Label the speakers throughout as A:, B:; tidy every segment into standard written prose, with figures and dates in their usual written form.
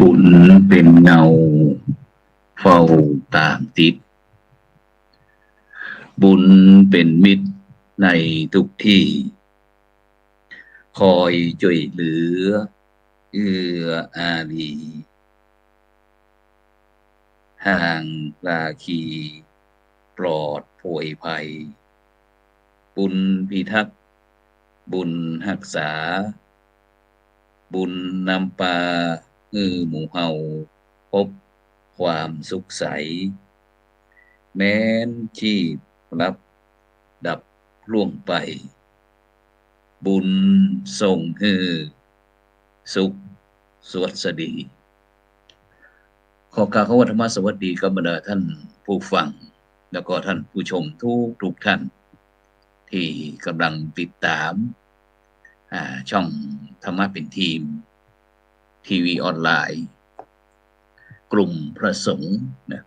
A: บุญเป็นเงาเฝ้าตามติดบุญเป็นมิตรในทุกที่คอยช่วยเหลือเอื้ออารีห่างลาคีปลอดโผยภัยบุญพิทักษ์บุญรักษาบุญนำปาหมู่เฮาพบความสุขใสแม้นชีพรับดับล่วงไปบุญส่งสุขสวัสดีขอกล่าวคำว่าธรรมสวัสดีกับบรรดาท่านผู้ฟังแล้วก็ท่านผู้ชมทุกท่านที่กำลังติดตามช่องธรรมะเป็นทีมทีวีออนไลน์กลุ่มพระสงฆ์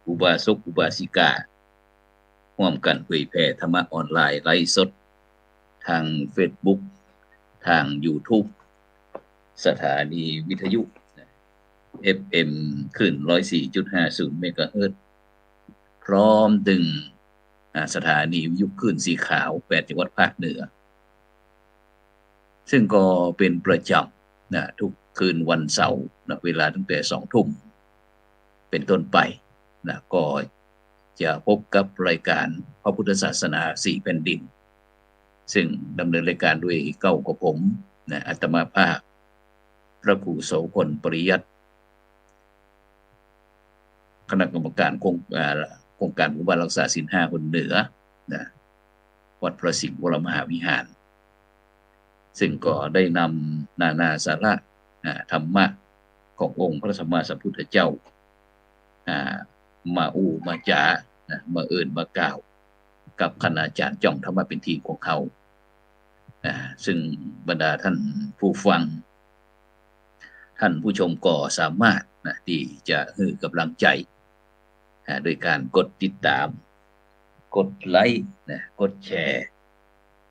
A: อุบาสกอุบาสิการ่วมกันเผยแผ่ธรรมะออนไลน์ไลฟ์สดทาง Facebook ทาง YouTube สถานีวิทยุ FM ขึ้น 104.50 เมกะเฮิรตซ์พร้อมดึงสถานีวิทยุคลื่นสีขาว8จังหวัดภาคเหนือซึ่งก็เป็นประจำทุกคืนวันเสาร์เวลาตั้งแต่ 20:00 นเป็นต้นไปก็จะพบกับรายการพระพุทธศาสนา4แผ่นดินซึ่งดำเนินรายการด้วยเก้ากับผมอาตมาภาพพระครูโสพลปริยัติคณะกรรมการโครงการหมู่บ้านรักษาศีล 5คนเหนือวัดพระสิงห์วรมหาวิหารซึ่งก็ได้นำนานาสาระธรรมะขององค์พระสัมมาสัมพุทธเจ้ามามาจามาเอิ้นมากล่าวกับคณาจารย์จ่องธรรมะเป็นทีของเขาซึ่งบรรดาท่านผู้ฟังท่านผู้ชมก็สามารถที่จะให้กำลังใจโดยการกดติดตามกดไลค์กดแชร์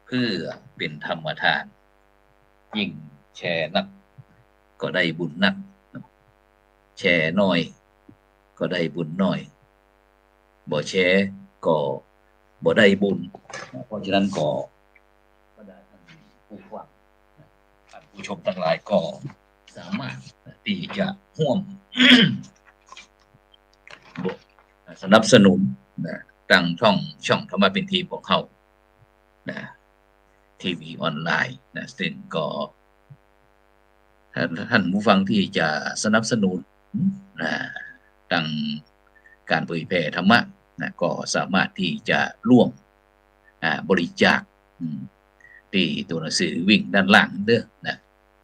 A: เพื่อเป็นธรรมทานยิ่งแชร์นักก็ได้บุญนักแชร์น้อยก็ได้บุญน้อยบ่แชร์ก็บ่ได้บุญเพราะฉะนั้นก็บรรดาท่านผู้ฟังท่านผู้ชมทั้งหลายก็สามารถที่จะร่วม สนับสนุนตั้งช่องธรรมะเป็นทีมของเขาทีวีออนไลน์ซึ่งก็ท่านผู้ฟังที่จะสนับสนุนตั้งการเผยแผ่ธรรมะก็สามารถที่จะร่วมบริจาคที่ตัวหนังสือวิ่งด้านล่างเด้อ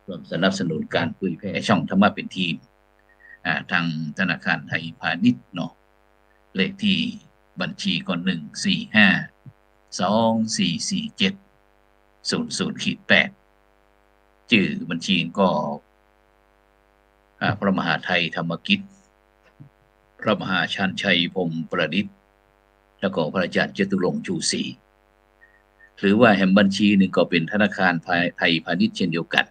A: ร่วมสนับสนุนการเผยแผ่ช่องธรรมะเป็นทีมทางธนาคารไทยพาณิชย์เลขที่บัญชีก่อน145244700-8ชื่อบัญชีก็พระมหาไทยธรรมกิจพระมหาชาญชัยพรหมประดิษฐ์แล้วก็พระอาจารย์จตุรงค์ชูศรีหรือว่าแห่งบัญชีหนึ่งก็เป็นธนาคารไทยพาณิชย์เช่นเดียวกัน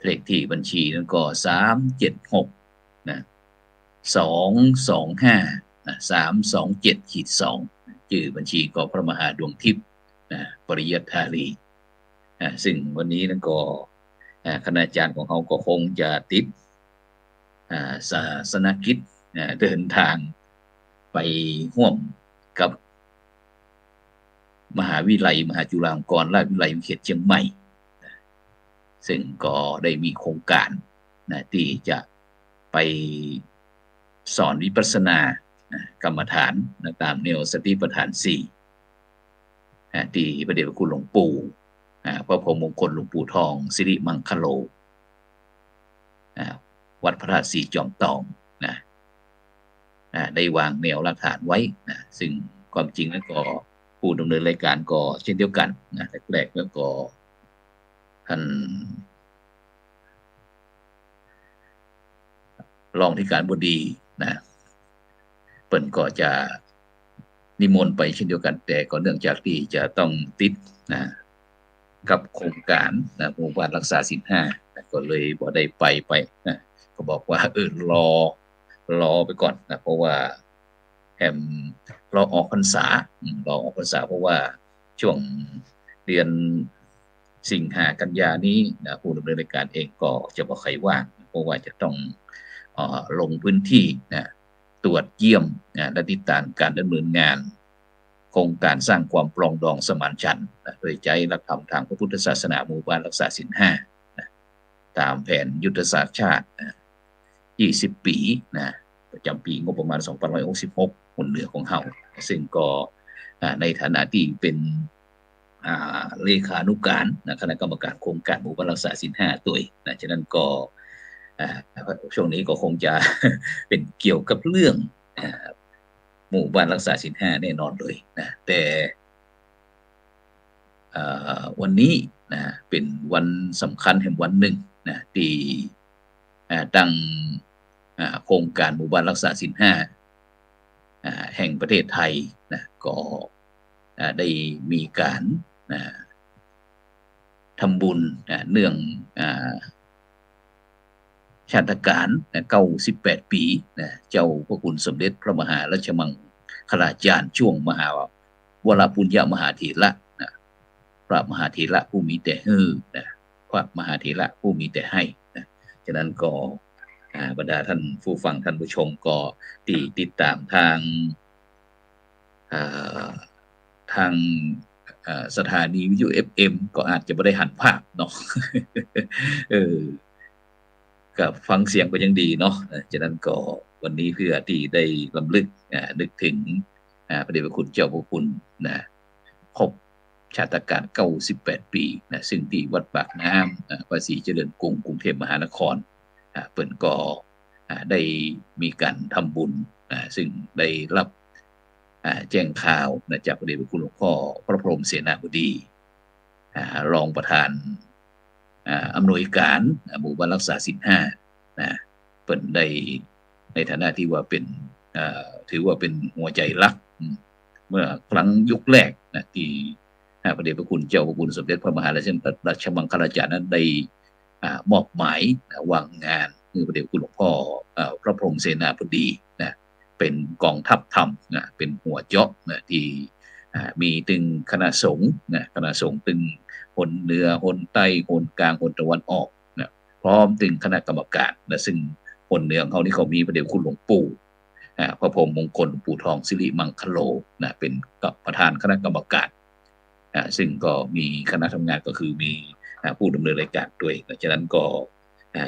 A: เลขที่บัญชีนั้นก็376-225-327-2ชื่อบัญชีก็พระมหาดวงทิพย์ปริยัติธารีซึ่งวันนี้นั้นก็คณาจารย์ของเขาก็คงจะติดศาสนกิจเดินทางไปร่วมกับมหาวิทยาลัยมหาจุฬาลงกรณราชวิทยาลัยเขตเชียงใหม่ซึ่งก็ได้มีโครงการที่จะไปสอนวิปัสสนากรรมฐานตามแนวสติปัฏฐาน4ที่พระเดชพระคุณหลวงปู่พระพรหมมงคลหลวงปู่ทองสิริมังคโลวัดพระธาตุสีจอมทองได้วางแนวหลักฐานไว้ซึ่งความจริงแล้วก็ผู้ดำเนินรายการก็เช่นเดียวกันแรกๆแล้วก็ท่านรองที่การบดีเปิ่นก็จะนิมนต์ไปเช่นเดียวกันแต่ก็เนื่องจากที่จะต้องติดกับโครงการหมู่บ้านรักษาศีล 5ก็เลยบ่ได้ไป ก็บอกว่ารอไปก่อนนะเพราะว่าแฮมรอออกพรรษารอออกพรรษาเพราะว่าช่วงเดือนสิงหากันยานี้นะผู้ดำเนินรายการเองก็จะบอกใครว่างเพราะว่าจะต้องลงพื้นที่นะตรวจเยี่ยมนะและติดตามการดำเนินงานโครงการสร้างความปรองดองสมานฉันท์โดยใจหลักธรรมทางพระพุทธศาสนาหมู่บ้านรักษาศีลห้าตามแผนยุทธศาสตร์ชาติ20 ปีนะประจำปีงบประมาณ2566คนเหนือของเฮาซึ่งก็ในฐานะที่เป็นเลขานุการนะคณะกรรมการโครงการหมู่บ้านรักษาศีลห้าตัวนะฉะนั้นก็ช่วงนี้ก็คงจะ เป็นเกี่ยวกับเรื่องหมู่บ้านรักษาศีลห้าแน่นอนเลยนะแต่วันนี้นะเป็นวันสำคัญแห่งวันหนึ่งนะที่ตั้งโครงการหมู่บ้านรักษาศีลห้าแห่งประเทศไทยนะก็ได้มีการทำบุญเนื่องชาติการ98 ปีนะเจ้าพระคุณสมเด็จพระมหาราชมังคลาจารย์ช่วงมหาวรปุญญมหาเถระนะพระมหาเถระผู้มีแต่ฮือนะพระมหาเถระผู้มีแต่ให้นะฉะนั้นก็บรรดาท่านผู้ฟังท่านผู้ชมก็ติดตามทางสถานีวิทยุ FM ก็อาจจะไม่ได้หันภาพเนาะ กับฟังเสียงก็ยังดีเนาะฉะนั้นก็วันนี้เพื่อที่ได้รำลึกนึกถึงพระเดชพระคุณเจ้าพระคุณนะครบชาตการ98 ปีนะซึ่งที่วัดปากน้ำภาษีเจริญกรุงเทพมหานครเปิ่นก็ได้มีการทำบุญซึ่งได้รับแจ้งข่าวจากพระเดชพระคุณหลวงพ่อพระพรหมเสนาบดีรองประธานอำนวยการหมู่บ้านรักษาศีลห้านะเปิ่นได้ในฐานะที่ว่าเป็นถือว่าเป็นหัวใจหลักเมื่อครั้งยุคแรกนะที่พระเดชพระคุณเจ้าพระคุณสมเด็จพระมหาราชมังคลาจารย์นั้นได้มอบหมายวางงานคือพระเดชพระคุณหลวงพ่อพระพรหมเสนาบดีนะเป็นกองทัพธรรมนะเป็นหัวเจาะนะที่มีตึงคณะสงฆ์นะคณะสงฆ์ตึงหนเหนือหนใต้หนกลางหนตะวันออกนะพร้อมถึงคณะกรรมการนะซึ่งหนเหนือเขานี่เขามีพระเดชคุณหลวงปู่พระพรหมมงคลปู่ทองสิริมังคโลนะเป็นประธานคณะกรรมการซึ่งก็มีคณะทำงานก็คือมีผู้ดำเนินรายการด้วยฉะนั้นก็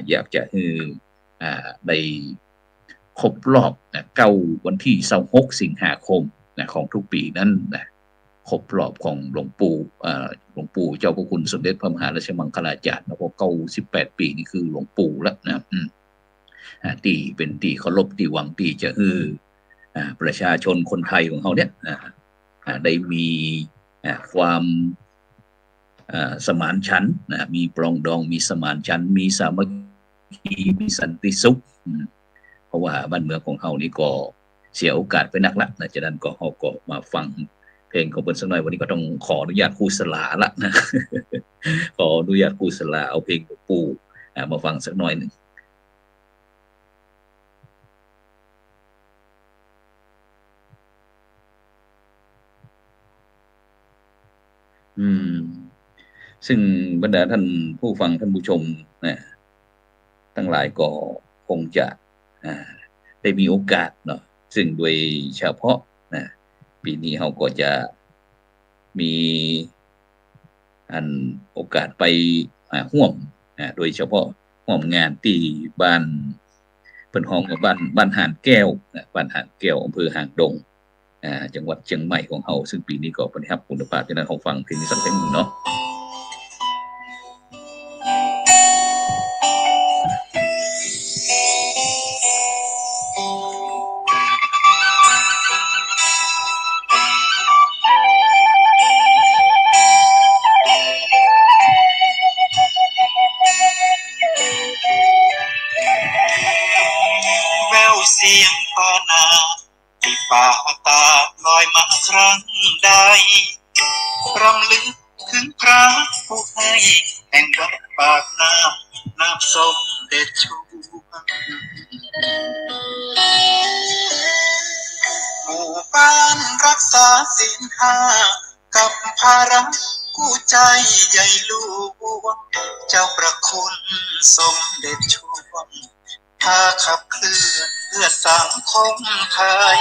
A: อยากจะให้ได้ครบรอบวันที่26 สิงหาคมของทุกปีนั้นนะครบรอบของหลวงปู่เจ้าพระคุณสมเด็จพระมหาราชมังคลาจารย์นะพอ98 ปีนี่คือหลวงปู่แล้วนะตีเป็นตีเคารพตีหวังตีจะประชาชนคนไทยของเขาเนี่ยได้มีความสมานฉันท์มีปรองดองมีสมานฉันท์มีสามัคคีมีสันติสุขเพราะว่าบ้านเมืองของเขานี่ก็เสียโอกาสไปนักละนะฉะนั้นก็เขาก็มาฟังเพลงของเปิ้นสักหน่อยวันนี้ก็ต้องขออนุญาตครูสลาละนะ ขออนุญาตครูสลาเอาเพลงหลวงปู่มาฟังสักหน่อยหนึ่งซึ่งบรรดาท่านผู้ฟังท่านผู้ชมนะทั้งหลายก็คงจะได้มีโอกาสเนาะซึ่งโดยเฉพาะนะปีนี้เราก็จะมีโอกาสไปร่วมโดยเฉพาะร่วมงานที่บ้านเพิ่นฮ้องกับบ้านหานแก้วบ้านหานแก้วอำเภอหางดงจังหวัดเชียงใหม่ของเราซึ่งปีนี้ก็เพิ่นรับคุณภาพฉะนั้นเราฟังเพลงนี้สักเพลงนึงเนาะ
B: เสียงพานาที่ป่าตาลอยมาครั้งใดรำลึกถึงพระผู้ให้แห่งวัดปากน้ำสมเด็จชู หมู่บ้านรักษาศีลห้ากับภาระกู้ใจใหญ่หลวงเจ้าประคุณสมเด็จช่วงพาขับเคลื่อนเพื่อสังคมไทย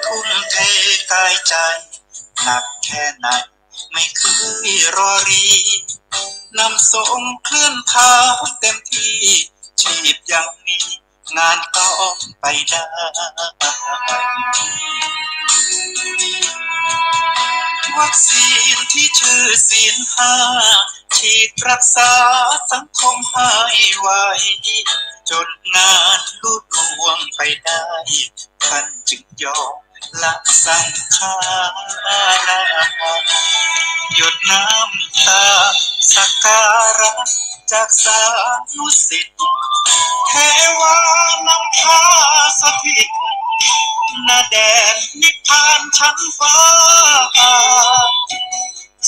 B: ทุ่มเทกายใจหนักแค่ไหนไม่เคยรอรีนำส่งเคลื่อนเท้าเต็มที่ชีพยังมีงานต้องไปได้วัคซีนที่ชื่อศีลห้าฉีดรักษาสังคมให้ไวจนงานลุล่วงไปได้ท่านจึงยอมละสังขารหยดน้ำตาสักการะจากสาธุสิทธิ์เทวานำพาสถิตณแดนนิพพานชั้นฟ้า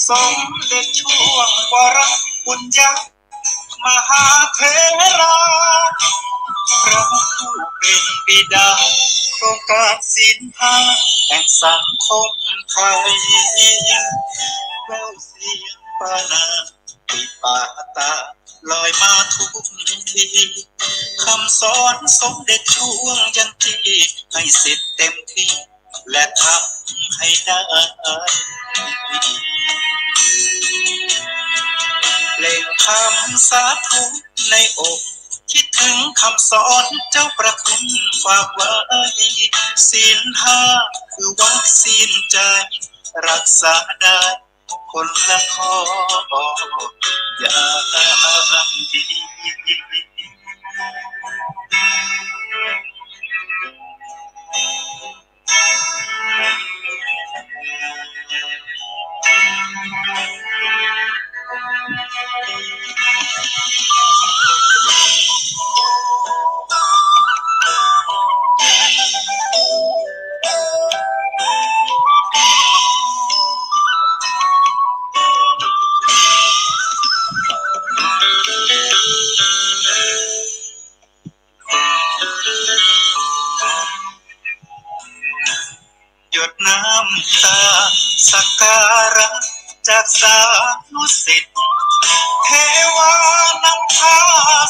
B: สมเด็จช่วงวรปุญญมหาเถราพระผู้เป็นบิดาโครงการศีลห้าแห่งสังคมไทยแววเสียงปานาติปาตาลอยมาทุกทีคำสอนสมเด็จช่วงยันทีให้เสร็จเต็มที่และทำให้ได้เล่งคำสาธุในอกคิดถึงคำสอนเจ้าประคุณฝากไว้ศีลห้าคือวัคซีนใจรักษาได้คนละข้ออย่างดีหยดน้ำตาสักการะจากสาธุสิทธิ์เทวานำพา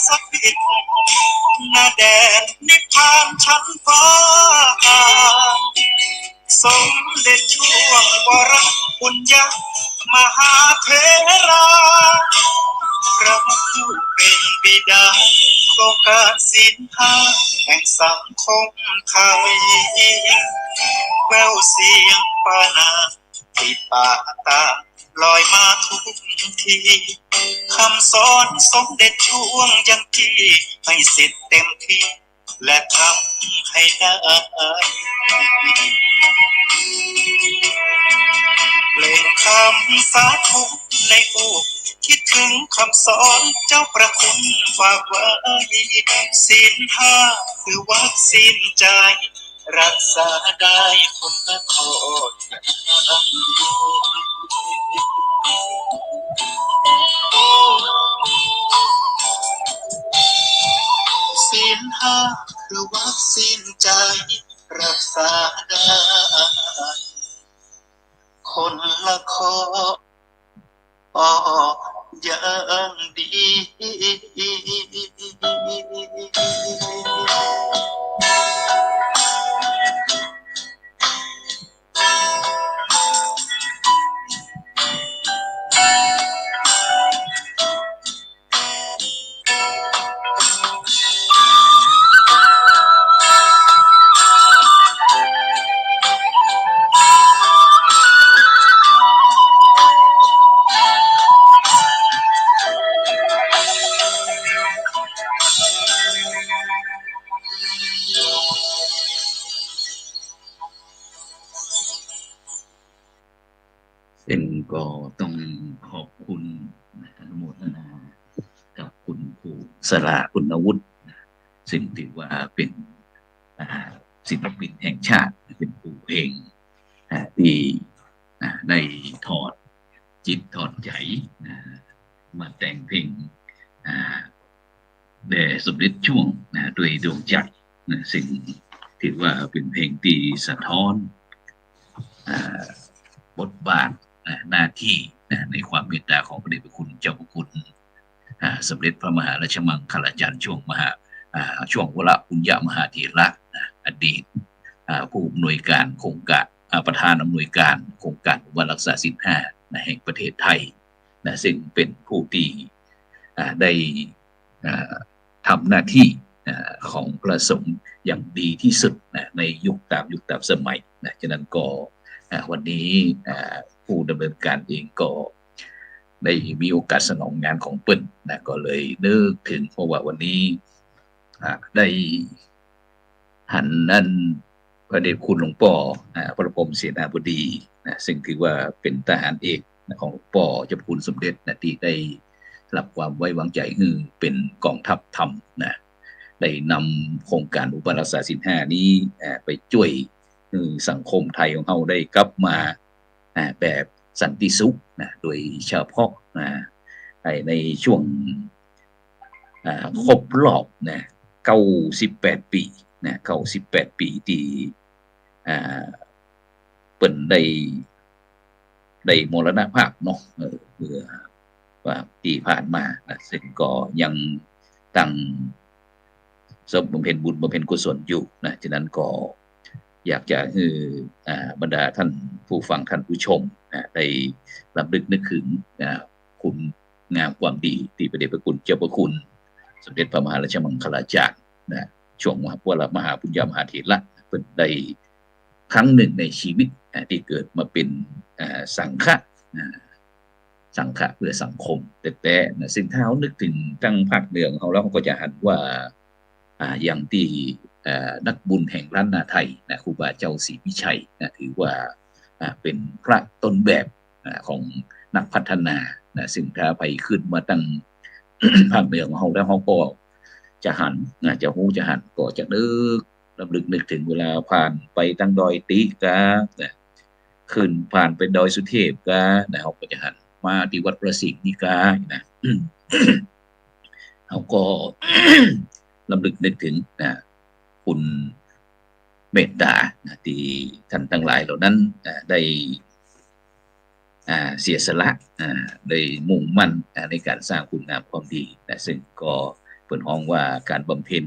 B: สถิตณแดนนิพพานชั้นฟ้าสมเด็จช่วงวรปุญญมหาเถราพระผู้เป็นบิดาโครงการศีลห้าแห่งสังคมไทยแววเสียงปานาติปาตาลอยมาทุกทีคำสอนสมเด็จช่วงยังทีให้เสร็จเต็มที่และทำให้ได้เล่งคำสาธุในอกคิดถึงคำสอนเจ้าประคุณฝากไว้ศีลห้าคือวัคซีนใจรักษาได้คนละข้อศีลห้าคือวัคซีนใจรักษาได้คนละข้ออย่างดี
A: ซึ่งก็ต้องขอบคุณอนุโมทนากับคุณครูสราคุณวุฒิซึ่งถือว่าเป็นศิลปินแห่งชาติเป็นครูเพลงที่ได้ถอดจิตถอดใจมาแต่งเพลง แด่สมเด็จช่วงด้วยดวงใจสิ่งที่ว่าเป็นเพลงที่สะท้อนบทบาทหน้าที่ในความเมตตาของพระเดชพระคุณเจ้าพระคุณสมเด็จพระมหาราชมังคลาจารย์ช่วงวรปุญญมหาเถระอดีตผู้อำนวยการโครงการประธานอำนวยการโครงการวันรักษาศีล5แห่งประเทศไทยซึ่งเป็นผู้ที่ได้ทำหน้าที่ของพระสงฆ์อย่างดีที่สุดในยุคตามสมัยฉะนั้นก็วันนี้ผู้ดำเนินการเองก็ได้มีโอกาสสนองงานของเปิ้ลก็เลยนึกถึงเพราะว่าวันนี้ได้หันนั่นพระเดชคุณหลวงป่อพระพรหมเสนาบดีซึ่งถือว่าเป็นทหารเอกของหลวงป่อเจ้าคุณสมเด็จที่ได้รับความไว้วางใจคือเป็นกองทัพธรรมได้นำโครงการอุปรักษาศีล5นี้ไปช่วยสังคมไทยของเราได้กลับมาแบบสันติสุขโดยเฉพาะในช่วงครบรอบ98 ปี98 ปีที่เปิ่นได้มรณภาพเนาะเมื่อว่าที่ผ่านมาซึ่งก็ยังตั้งบำเพ็ญบุญบำเพ็ญกุศลอยู่ฉะนั้นก็อยากจะให้บรรดาท่านผู้ฟังท่านผู้ชมได้รำลึกนึกถึงคุณงามความดีที่พระเดชพระคุณเจ้าพระคุณสมเด็จพระมหาราชมังคลาจารย์ช่วงวรมหาปุญญมหาเถระเป็นได้ครั้งหนึ่งในชีวิตที่เกิดมาเป็นสังฆะเพื่อสังคมแต่สิ่งที่เขานึกถึงตั้งภาคเหนือของเขาแล้วเขาก็จะหันว่าอย่างที่นักบุญแห่งล้านนาไทยครูบาเจ้าศรีวิชัยถือว่าเป็นพระต้นแบบของนักพัฒนาซึ่งถ้าไปขึ้นมาตั้ง ภาคเหนือของเขาแล้วเขาก็จะหันจะหูจะหันก็จะรำลึกนึกถึงเวลาผ่านไปตั้งดอยติกาขึ้นผ่านไปดอยสุเทพกาเขาก็จะหันมาที่วัดประสิงห์นิกาเขาก็ รำลึกนึกถึงคุณเมตตาที่ท่านทั้งหลายเหล่านั้นได้เสียสละได้มุ่งมั่นในการสร้างคุณงามความดีซึ่งก็เปิดห้องว่าการบำเพ็ญ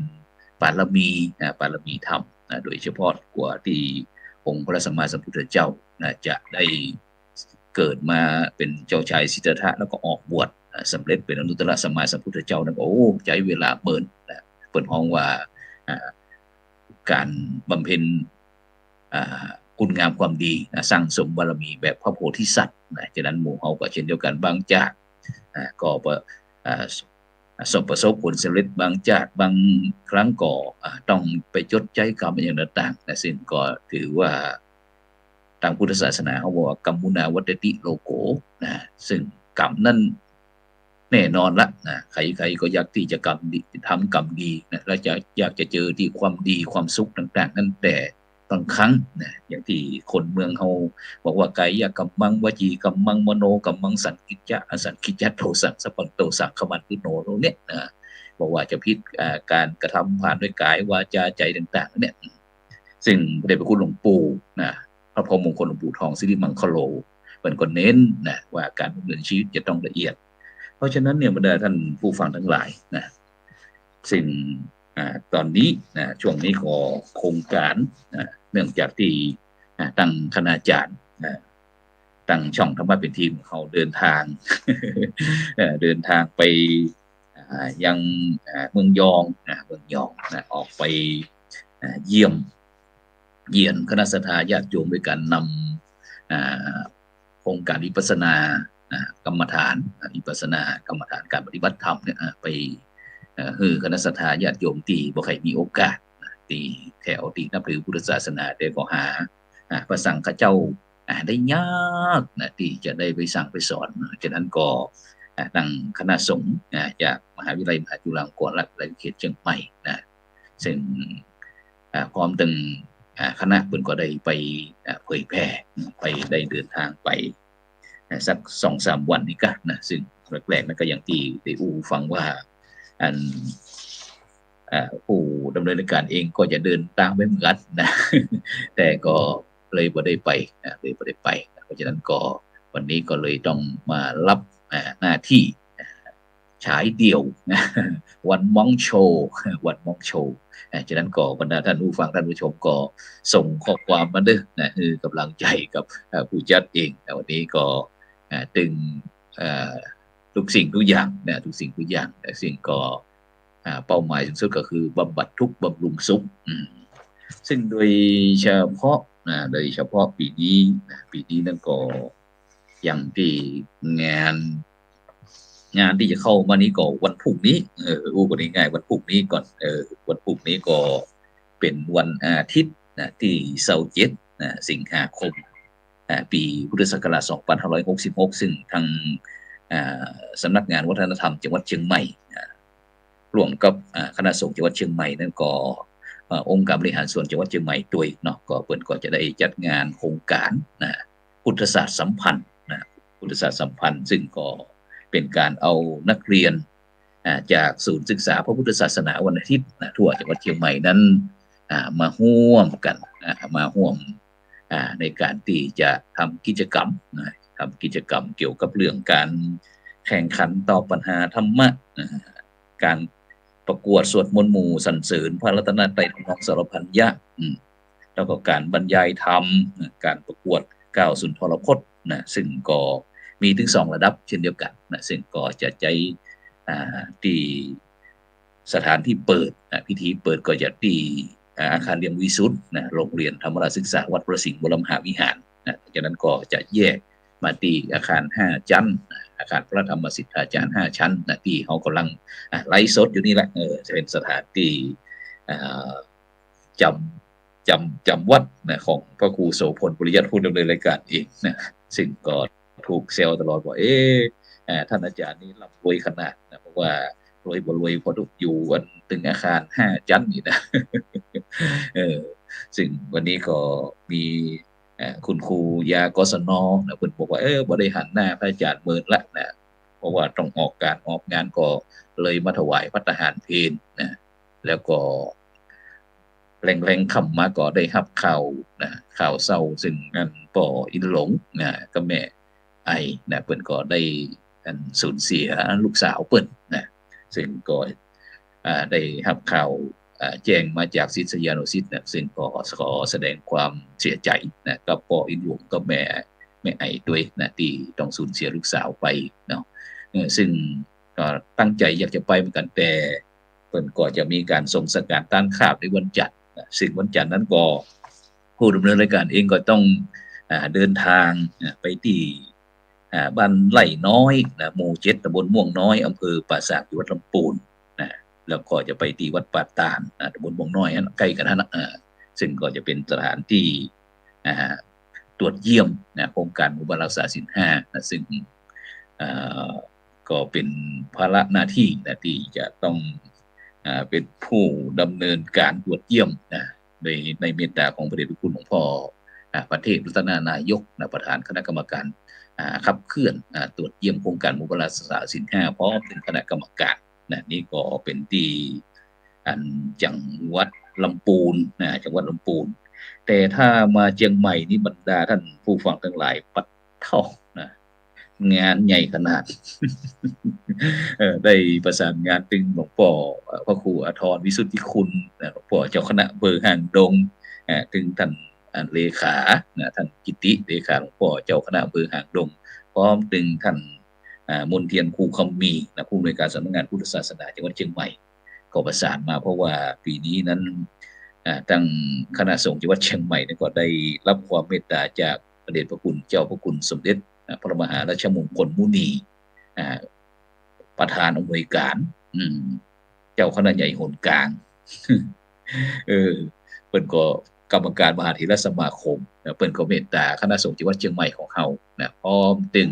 A: บารมีธรรมโดยเฉพาะกว่าที่องค์พระสัมมาสัมพุทธเจ้าจะได้เกิดมาเป็นเจ้าชายสิทธัตถะแล้วก็ออกบวชสำเร็จเป็นอนุตตรสัมมาสัมพุทธเจ้านั้นใช้เวลาเปิดห้องว่าการบำเพ็ญคุณงามความดีสร้างสมบารมีแบบพระโพธิสัตว์ฉะนั้นหมู่เฮาก็เช่นเดียวกันบางจากก็ประสบผลสำเร็จบางจากบางครั้งก็ต้องไปจดใจกรรมอย่างต่างๆซึ่งก็ถือว่าทางพุทธศาสนาเขาบอกว่ากรรมุนาวัตติโลโกซึ่งกรรมนั้นแน่นอนละใครก็อยากที่จะทำกรรมดีและอยากจะเจอที่ความดีความสุขต่างๆนั่นแต่บางครั้งอย่างที่คนเมืองเขาบอกว่ากายกัมมังวจีกัมมังมโนกัมมังสันกิจจะอสันกิจจะโทสังสปันโตสังขมันตุโนโนเนี่ยบอกว่าจะพิษการกระทำผ่านด้วยกายวาจาใจต่างๆเนี่ยซึ่งพระเดชพระคุณหลวงปู่พระพรหมมงคลหลวงปู่ทองสิริมังคโลเป็นคนเน้นว่าการดำเนินชีวิตจะต้องละเอียดเพราะฉะนั้นเนี่ยบรรดาท่านผู้ฟังทั้งหลายสิ่งตอนนี้ช่วงนี้ขอโครงการเนื่องจากที่ตั้งคณาจารย์ตั้งช่องธรรมะเป็นทีมเขาเดินทาง เดินทางไปยังเมืองยองออกไปเยี่ยมเยียนคณะสัตยาญาติโยมด้วยการนำโครงการวิปัสสนากรรมฐานวิปัสสนากรรมฐานการปฏิบัติธรรมเนี่ยไปคณะสัตยาญาติโยมที่บ่เคยมีโอกาสที่แถวที่นับถือพุทธศาสนาได้ก็หาพระสังฆเจ้าได้ยากที่จะได้ไปสั่งไปสอนฉะนั้นก็ตั้งคณะสงฆ์จากมหาวิทยาลัยมหาจุฬาลงกรณราชวิทยาลัยเขตเชียงใหม่ซึ่งพร้อมตั้งคณะเพิ่นก็ได้ไปเผยแพร่ไปได้เดินทางไปสัก 2-3 วันนี้ก็ซึ่งแรกๆนั้นก็อย่างที่ได้ฟังว่า ผู้ดำเนินรายการเองก็จะเดินตามไม่เหมือนกันนะแต่ก็เลยบ่ได้ไปเลยบ่ได้ไปเพราะฉะนั้นก็วันนี้ก็เลยต้องมารับหน้าที่ฉายเดี่ยวนะวันมองโชว์วันมองโชว์ฉะนั้นก็บรรดาท่านผู้ฟังท่านผู้ชมก็ส่งข้อความมาด้วยนะคือกำลังใจกับผู้จัดเองวันนี้ก็ตึงทุกสิ่งทุกอย่างนะทุกสิ่งทุกอย่างแต่สิ่งก็เป้าหมายสูงสุดก็คือบำบัดทุกข์บำรุงสุขซึ่งโดยเฉพาะปีนี้นั่นก็อย่างที่งานที่จะเข้ามานี้ก็วันพรุ่งนี้กันง่ายๆวันพรุ่งนี้ก่อนวันพรุ่งนี้ก็เป็นวันอาทิตย์นะที่27สิงหาคมปีพุทธศักราช2566ซึ่งทางสำนักงานวัฒนธรรมจังหวัดเชียงใหม่ร่วมกับคณะสงฆ์จังหวัดเชียงใหม่นั้นก็องค์การบริหารส่วนจังหวัดเชียงใหม่ด้วยเนาะก็เพิ่นก็จะได้จัดงานโครงการพุทธศาสตร์สัมพันธ์พุทธศาสตร์สัมพันธ์ซึ่งก็เป็นการเอานักเรียนจากศูนย์ศึกษาพระพุทธศาสนาวันอาทิตย์ทั่วจังหวัดเชียงใหม่นั้นมาร่วมกันมาร่วมในการที่จะทำกิจกรรมเกี่ยวกับเรื่องการแข่งขันตอบปัญหาธรรมะการประกวดสวดมนต์หมู่สรรเสริญพระรัตนตรัยทำนองสารพันยะแล้วก็การบรรยายธรรมการประกวดก้าวสุนทรพจน์ซึ่งก็มีถึง2ระดับเช่นเดียวกันซึ่งก็จะใจที่สถานที่เปิดพิธีเปิดก็จะที่อาคารเรียนวิสุทธ์โรงเรียนธรรมราชศึกษาวัดประสิงห์บรมหาวิหารจากนั้นก็จะแยกมาที่อาคาร5ชั้นอาคารพระธรรมสิทธาจารย์5ชั้นที่เขากำลังไลฟ์สดอยู่นี่แหละจะเป็นสถานที่จำวัดของพระครูโสพลปริยัติผู้ดำเนินรายการเองซึ่งก็ถูกเซลตลอดว่าท่านอาจารย์นี่ร่ำรวยขนาดเพราะว่ารวยบ่รวยพอถูกอยู่วันตึงอาคาร5ชั้นนี่นะซึ่งวันนี้ก็มีคุณครูยากศนเพิ่นบอกว่าบริหารหน้าพระอาจารย์เมินละเพราะว่าต้องออกงานก็เลยมาถวายภัตตาหารเพลแล้วก็แรงคำมาก็ได้รับข่าวเศร้าซึ่งนั่นป่ออินหลงกับแม่ไอเพิ่นก็ได้สูญเสียลูกสาวเปิ้นซึ่งก็ได้รับข่าวแจ้งมาจากศิษยานุศิษย์ซึ่งก็ขอแสดงความเสียใจกับป่ออินหลงกับแม่ไอด้วยที่ต้องสูญเสียลูกสาวไปเนาะซึ่งก็ตั้งใจอยากจะไปเหมือนกันแต่เพิ่นก็จะมีการส่งสัญญาณต้านข่าวในวันจันทร์ซึ่งวันจันทร์นั้นก็ผู้ดำเนินรายการเองก็ต้องเดินทางไปที่บ้านไร่น้อยหมู่7ตำบลม่วงน้อยอำเภอปราสาทจังหวัดลำพูนแล้วก็จะไปที่วัดป่าตาลตำบลม่วงน้อยใกล้กันนะซึ่งก็จะเป็นสถานที่ตรวจเยี่ยมโครงการหมู่บ้านรักษาศีล5ซึ่งก็เป็นภาระหน้าที่ที่จะต้องเป็นผู้ดำเนินการตรวจเยี่ยมในเมตตาของพระเดชพระคุณหลวงพ่อประเทศรัตนานายกประธานคณะกรรมการขับเคลื่อนตรวจเยี่ยมโครงการหมู่บ้านรักษาศีล5พร้อมเป็นคณะกรรมการนี่ก็เป็นที่จังหวัดลำพูนจังหวัดลำพูนแต่ถ้ามาเชียงใหม่นี่บรรดาท่านผู้ฟังทั้งหลายปัดเท่างานใหญ่ขนาด ได้ประสานงานตึงหลวงพ่อพระครูอธรวิสุทธิคุณหลวงพ่อเจ้าคณะอำเภอหางดงถึงท่านเลขาท่านกิติเลขาหลวงพ่อเจ้าคณะอำเภอหางดงพร้อมถึงท่านมนเทียนครูคำมีผู้อำนวยการสำนักงานพุทธศาสนาจังหวัดเชียงใหม่ก็ประสานมาเพราะว่าปีนี้นั้นตั้งคณะสงฆ์จังหวัดเชียงใหม่ก็ได้รับความเมตตาจากพระเดชพระคุณเจ้าพระคุณสมเด็จพระมหาราชมงคลมุนีประธานอำนวยการเจ้าคณะใหญ่หนกลางเพิ่นก็กรรมการมหาเถรสมาคมเพิ่นก็เมตตาคณะสงฆ์จังหวัดเชียงใหม่ของเฮาพร้อมตึง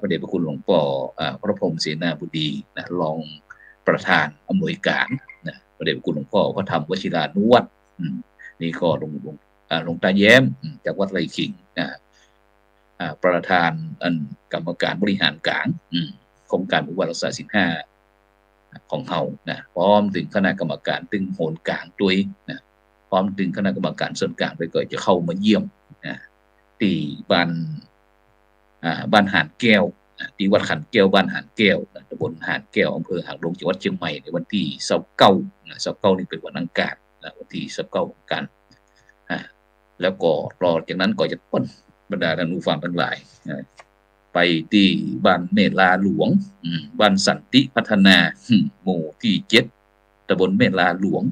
A: พระเดชพระคุณหลวงพ่อพระพรหมเสนาบดีรองประธานอำนวยการพระเดชพระคุณหลวงพ่อพระธรรมวชิรานุวัตรนี่ก็หลวงตาแย้มจากวัดไร่ขิงประธานกรรมการบริหารกลางโครงการหมู่บ้านรักษาศีล ของเฮานะพร้อมถึงคณะกรรมการตึงโหนกลางด้วยนะพร้อมถึงคณะกรรมการส่วนกลางด้วยก็จะเข้ามาเยี่ยมนะที่บ้านหาดแก้วที่วัดขันแก้วบ้านหาดแก้วตำบลหาดแก้วอำเภอหางดงจังหวัดเชียงใหม่ในวันที่29นะ29นี่เป็นวันอังคารนะวันที่29กันแล้วก็รอจากนั้นก็จะต้นบรรดาท่านผู้ฟังทั้งหลายไปที่บ้านเมลาหลวงบ้านสันติพัฒนาหมู่ที่7ตำบลเมลาหลวง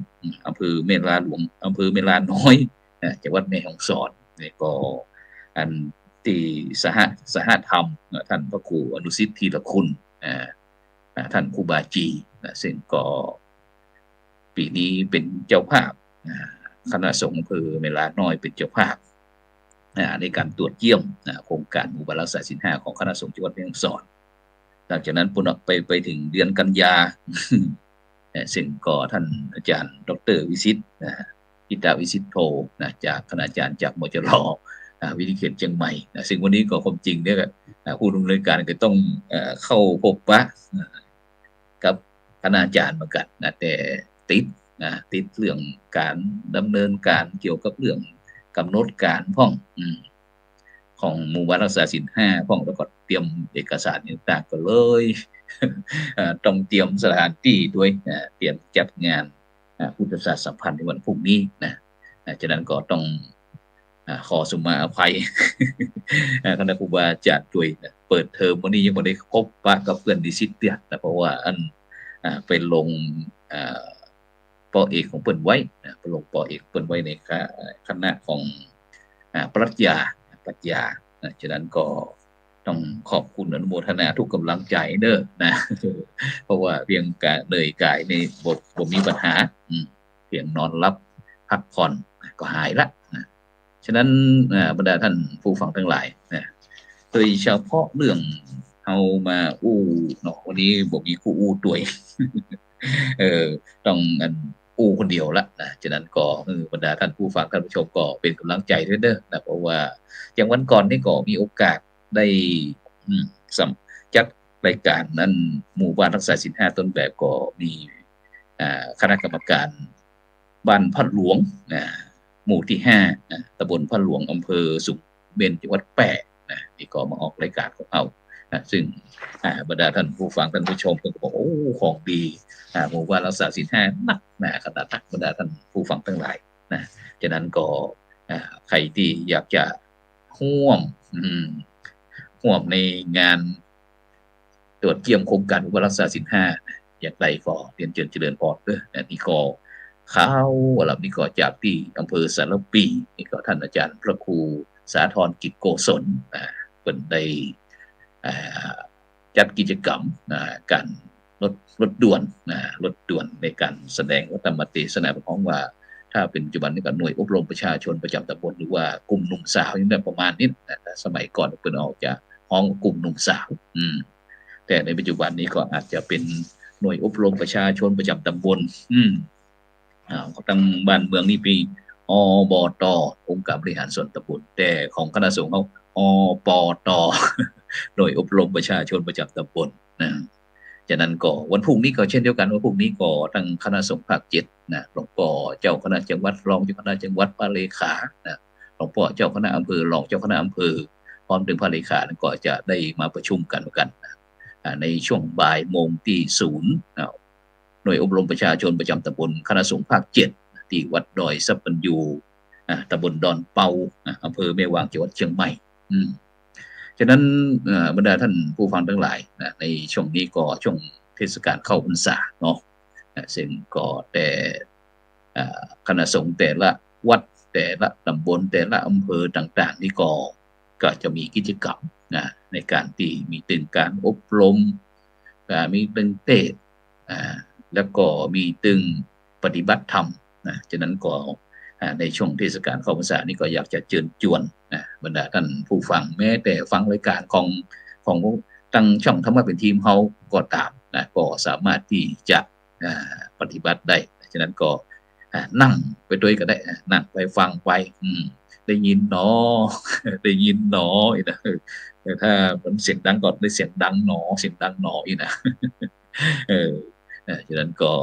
A: อำเภอเมลาหลวงอำเภอเมลาน้อยจังหวัดแม่ฮ่องสอนนี่ก็อันที่สหธรรมท่านพระครูอนุสิทธิ์ธีรคุณท่านครูบาจีซึ่งก็ปีนี้เป็นเจ้าภาพคณะสงฆ์อำเภอเมลาน้อยเป็นเจ้าภาพในการตรวจเยี่ยมโครงการหมู่บ้านรักษาศีล 5ของคณะสงฆ์จังหวัดแม่ฮ่องสอนหลังจากนั้นปุ่นไปถึงเดือนกันยาซึ่งก็ท่านอาจารย์ดร.วิสิทธิ์กิตาวิสิทธิ์โทจากคณาจารย์จากมจร.วิทยาเขตเชียงใหม่ซึ่งวันนี้ก็ความจริงเนี่ยผู้ดำเนินการก็ต้องเข้าพบปะกับคณาจารย์เหมือนกันแต่ติดเรื่องการดำเนินการเกี่ยวกับเรื่องกำหนดการของหมู่บ้านรักษาศีล 5พ้องแล้วก็เตรียมเอกสารต่างๆก็เลยต้องเตรียมสถานที่ด้วยเตรียมจัดงานพุทธศาสตร์สัมพันธ์ในวันพรุ่งนี้ฉะนั้นก็ต้องขอสุมาอภัยคณะครูบาอาจารย์ด้วยเปิดเทอมวันนี้ยังไม่ได้พบปะกับเพื่อนดิสิตเนี่ยเพราะว่าเป็นลงปอเอกของเปิ้นไว้ไปลงปอเอกเปิ้นไว้ในคณะของปรัชญาฉะนั้นก็ต้องขอบคุณอนุโมทนาทุกกำลังใจเด้อนะเพราะว่าเพียงการเหนื่อยกายในบ่มีปัญหาเพียงนอนรับพักผ่อนก็หายละฉะนั้นบรรดาท่านผู้ฟังทั้งหลายโดยเฉพาะเรื่องเอามาเนาะวันนี้บ่มีคู่ด้วยต้องคนเดียวละฉะนั้นก็บรรดาท่านผู้ฟังท่านผู้ชมก็เป็นกำลังใจด้วยเด้อเพราะว่าอย่างวันก่อนนี่ก็มีโอกาสได้จัดรายการนั้นหมู่บ้านรักษาศีล 5ต้นแบบก็มีคณะกรรมการบ้านพัดหลวงหมู่ที่5ตำบลพัดหลวงอำเภอสุขเบญจังหวัดแปะนี่ก็มาออกรายการของเราซึ่งบรรดาท่านผู้ฟังท่านผู้ชมก็บอกของดีหมู่บ้านรักษาศีล 5นักขนาดนักบรรดาท่านผู้ฟังทั้งหลายฉะนั้นก็ใครที่อยากจะร่วมในงานตรวจเยี่ยมโครงการหมู่บ้านรักษาศีล 5อยากได้ก็เรียนเชิญเจริญพรนี่ก็ข่าวแล้วนี่ก็จากที่อำเภอสารปีนี่ก็ท่านอาจารย์พระครูสาธรกิจโกศลเป็นได้จัดกิจกรรมการรถด่วนในการแสดงวัฒนธรรมเทศนาของว่าถ้าเป็นปัจจุบันนี้ก็หน่วยอบรมประชาชนประจำตำบลหรือว่ากลุ่มหนุ่มสาวอย่างนั้นประมาณนี้สมัยก่อนเพิ่นออกจากห้องกลุ่มหนุ่มสาวแต่ในปัจจุบันนี้ก็อาจจะเป็นหน่วยอบรมประชาชนประจำตำบลตั้งบ้านเมืองนี่ปีอบต.องค์การบริหารส่วนตำบลแต่ของคณะสงฆ์เขาปต.หน่วยอบรมประชาชนประจำตำบลฉะนั้นก็วันพรุ่งนี้ก็เช่นเดียวกันวันพรุ่งนี้ก็ทางคณะสงฆ์ภาค7หลวงพ่อเจ้าคณะจังหวัดรองเจ้าคณะจังหวัดพระเลขาหลวงพ่อเจ้าคณะอำเภอรองเจ้าคณะอำเภอพร้อมถึงพระเลขาก็จะได้มาประชุมกันในช่วงบ่ายโมงที่ศูนย์หน่วยอบรมประชาชนประจำตำบลคณะสงฆ์ภาค7ที่วัดดอยสัปปัญญูตำบลดอนเปาอำเภอแม่วางจังหวัดเชียงใหม่ฉะนั้นบรรดาท่านผู้ฟังทั้งหลายในช่วงนี้ก็ช่วงเทศกาลเข้าพรรษาเนาะซึ่งก็แต่คณะสงฆ์แต่ละวัดแต่ละตำบลแต่ละอำเภอต่างๆนี่ก็จะมีกิจกรรมในการที่มีตึงการอบรมมีตึงเทศแล้วก็มีตึงปฏิบัติธรรมฉะนั้นก็ในช่วงเทศกาลเข้าพรรษานี่ก็อยากจะเชิญชวนบรรดาท่านผู้ฟังแม้แต่ฟังรายการของตั้งช่องธรรมะเป็นทีมเฮาก็ตามก็สามารถที่จะปฏิบัติได้ฉะนั้นก็นั่งไปด้วยก็ได้นั่งไปฟังไปได้ยินหนอได้ยินหนอนะถ้ามันเสียงดังก่อนได้เสียงดังหนอเสียงดังหนออีกนะ ฉะนั้นก็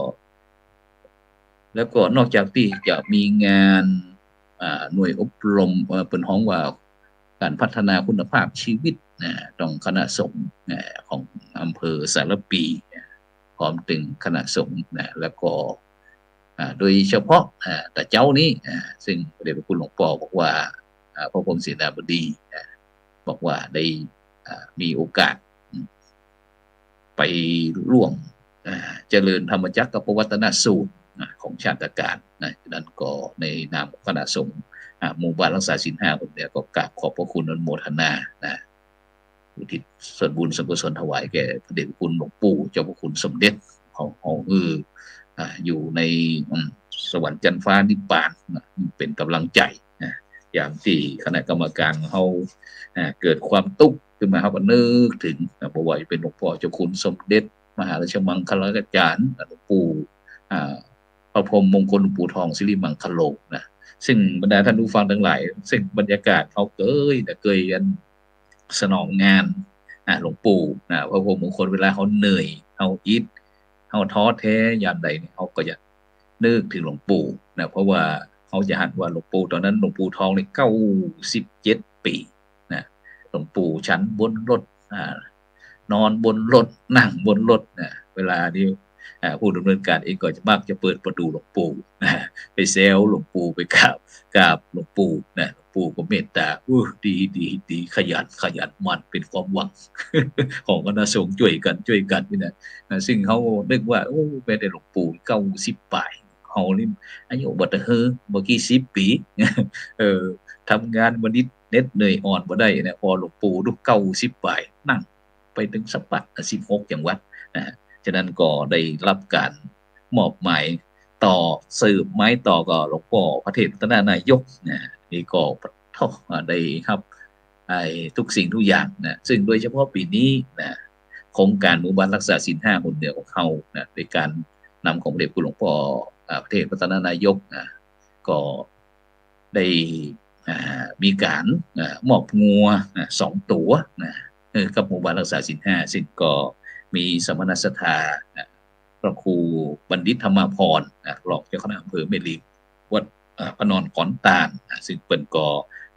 A: แล้วก็นอกจากที่จะมีงานหน่วยอบรมเป็นห้องว่าการพัฒนาคุณภาพชีวิตต้องคณะสงฆ์ของอำเภอสารปีพร้อมถึงคณะสงฆ์แล้วก็โดยเฉพาะแต่เจ้านี้ซึ่งพระเดชพระคุณหลวงพ่อบอกว่าพระพรหมเสนาบดีบอกว่าได้มีโอกาสไปร่วมเจริญธรรมจักรกับวัฒนสูตรของชาติการนั้นก็ในนามคณะสงฆ์หมู่บ้านรักษาศีล 5คนเนี่ยก็กราบขอบพระคุณอนุโมทนาอุทิศส่วนบุญส่วนกุศลถวายแก่พระเดชพระคุณหลวงปู่เจ้าพระคุณสมเด็จของอยู่ในสวรรค์จันทร์ฟ้านิพพานเป็นกำลังใจอย่างที่คณะกรรมการเขาเกิดความทุกข์ขึ้นมาเขาก็นึกถึงบอกว่าเป็นหลวงพ่อเจ้าคุณสมเด็จมหาราชมังคลาจารย์หลวงปู่พระพรหมมงคลหลวงปู่ทองสิริมังคโลซึ่งบรรดาท่านผู้ฟังทั้งหลายซึ่งบรรยากาศเขาเคยกันสนองงานหลวงปู่พระพรหมมงคลเวลาเขาเหนื่อยเขาอิดเขาท้อแท้ยามใดเนี่ยเขาก็จะนึกถึงหลวงปู่เพราะว่าเขาจะหันว่าหลวงปู่ตอนนั้นหลวงปู่ทองใน97 ปีหลวงปู่ชั้นบนรถนอนบนรถนั่งบนรถเวลาที่ผู้ดำเนินการเองก็จะมักจะเปิดประตูหลวงปู่ไปเซลหลวงปู่ไปกราบหลวงปู่หลวงปู่ก็เมตตาดีขยันมันเป็นความหวังของคณะสงฆ์ช่วยกันนี่นะซึ่งเขาเรียกว่าโอ้แม้แต่หลวงปู่90 ปีเขานี่อายุบ่ได้บ่กี่10 ปีทำงานวันนี้เหน็ดเหนื่อยอ่อนบ่ได้พอหลวงปู่ลูก90 ปีนั่งไปถึงสัปดาห์16จังหวัดฉะนั้นก็ได้รับการมอบหมายต่อสืบไม้ต่อก็หลวงพ่อพระเทพรัตนานายกนี่ก็ได้ครับทุกสิ่งทุกอย่างซึ่งโดยเฉพาะปีนี้โครงการหมู่บ้านรักษาศีล 5คนเดียวของเขาโดยการนำของพระเดชคุณหลวงพ่อพระเทพรัตนานายกก็ได้มีการมอบงัว2 ตัวกับหมู่บ้านรักษาศีล 5ซึ่งก็มีสมณสถาพระครูบัณฑิตธรรมพรรองเจ้าคณะอำเภอแม่ริมวัดพระนอนขอนตาลซึ่งเป็นก็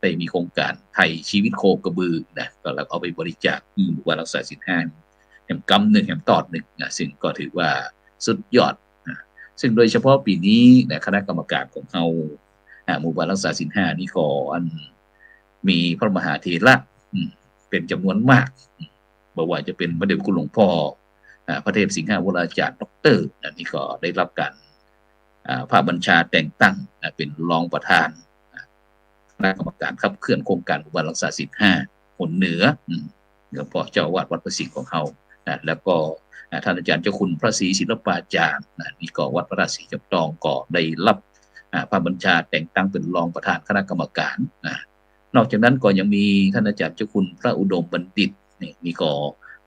A: ได้มีโครงการไทยชีวิตโคกระบือก็แล้วเอาไปบริจาคหมู่บ้านรักษาศีล 5แห่งกำ1แห่งตอด1ซึ่งก็ถือว่าสุดยอดซึ่งโดยเฉพาะปีนี้คณะกรรมการของเราหมู่บ้านรักษาศีล 5นี่ก็มีพระมหาเถระเป็นจำนวนมากบอกว่าจะเป็นพระเดชคุณหลวงพ่อพระเทพสิงหวราจารย์ด็อกเตอร์นี่ก็ได้รับการพระบัญชาแต่งตั้งเป็นรองประธานคณะกรรมการขับเคลื่อนโครงการหมู่บ้านรักษาศีล 5คนเหนือหลวงพ่อเจ้าอาวาสวัดพระสิงห์ของเขาแล้วก็ท่านอาจารย์เจ้าคุณพระศรีศิลปาจารย์นี่ก็วัดพระราชสีจำตองก็ได้รับพระบัญชาแต่งตั้งเป็นรองประธานคณะกรรมการนอกจากนั้นก็ยังมีท่านอาจารย์เจ้าคุณพระอุดมบัณฑิตนี่ก็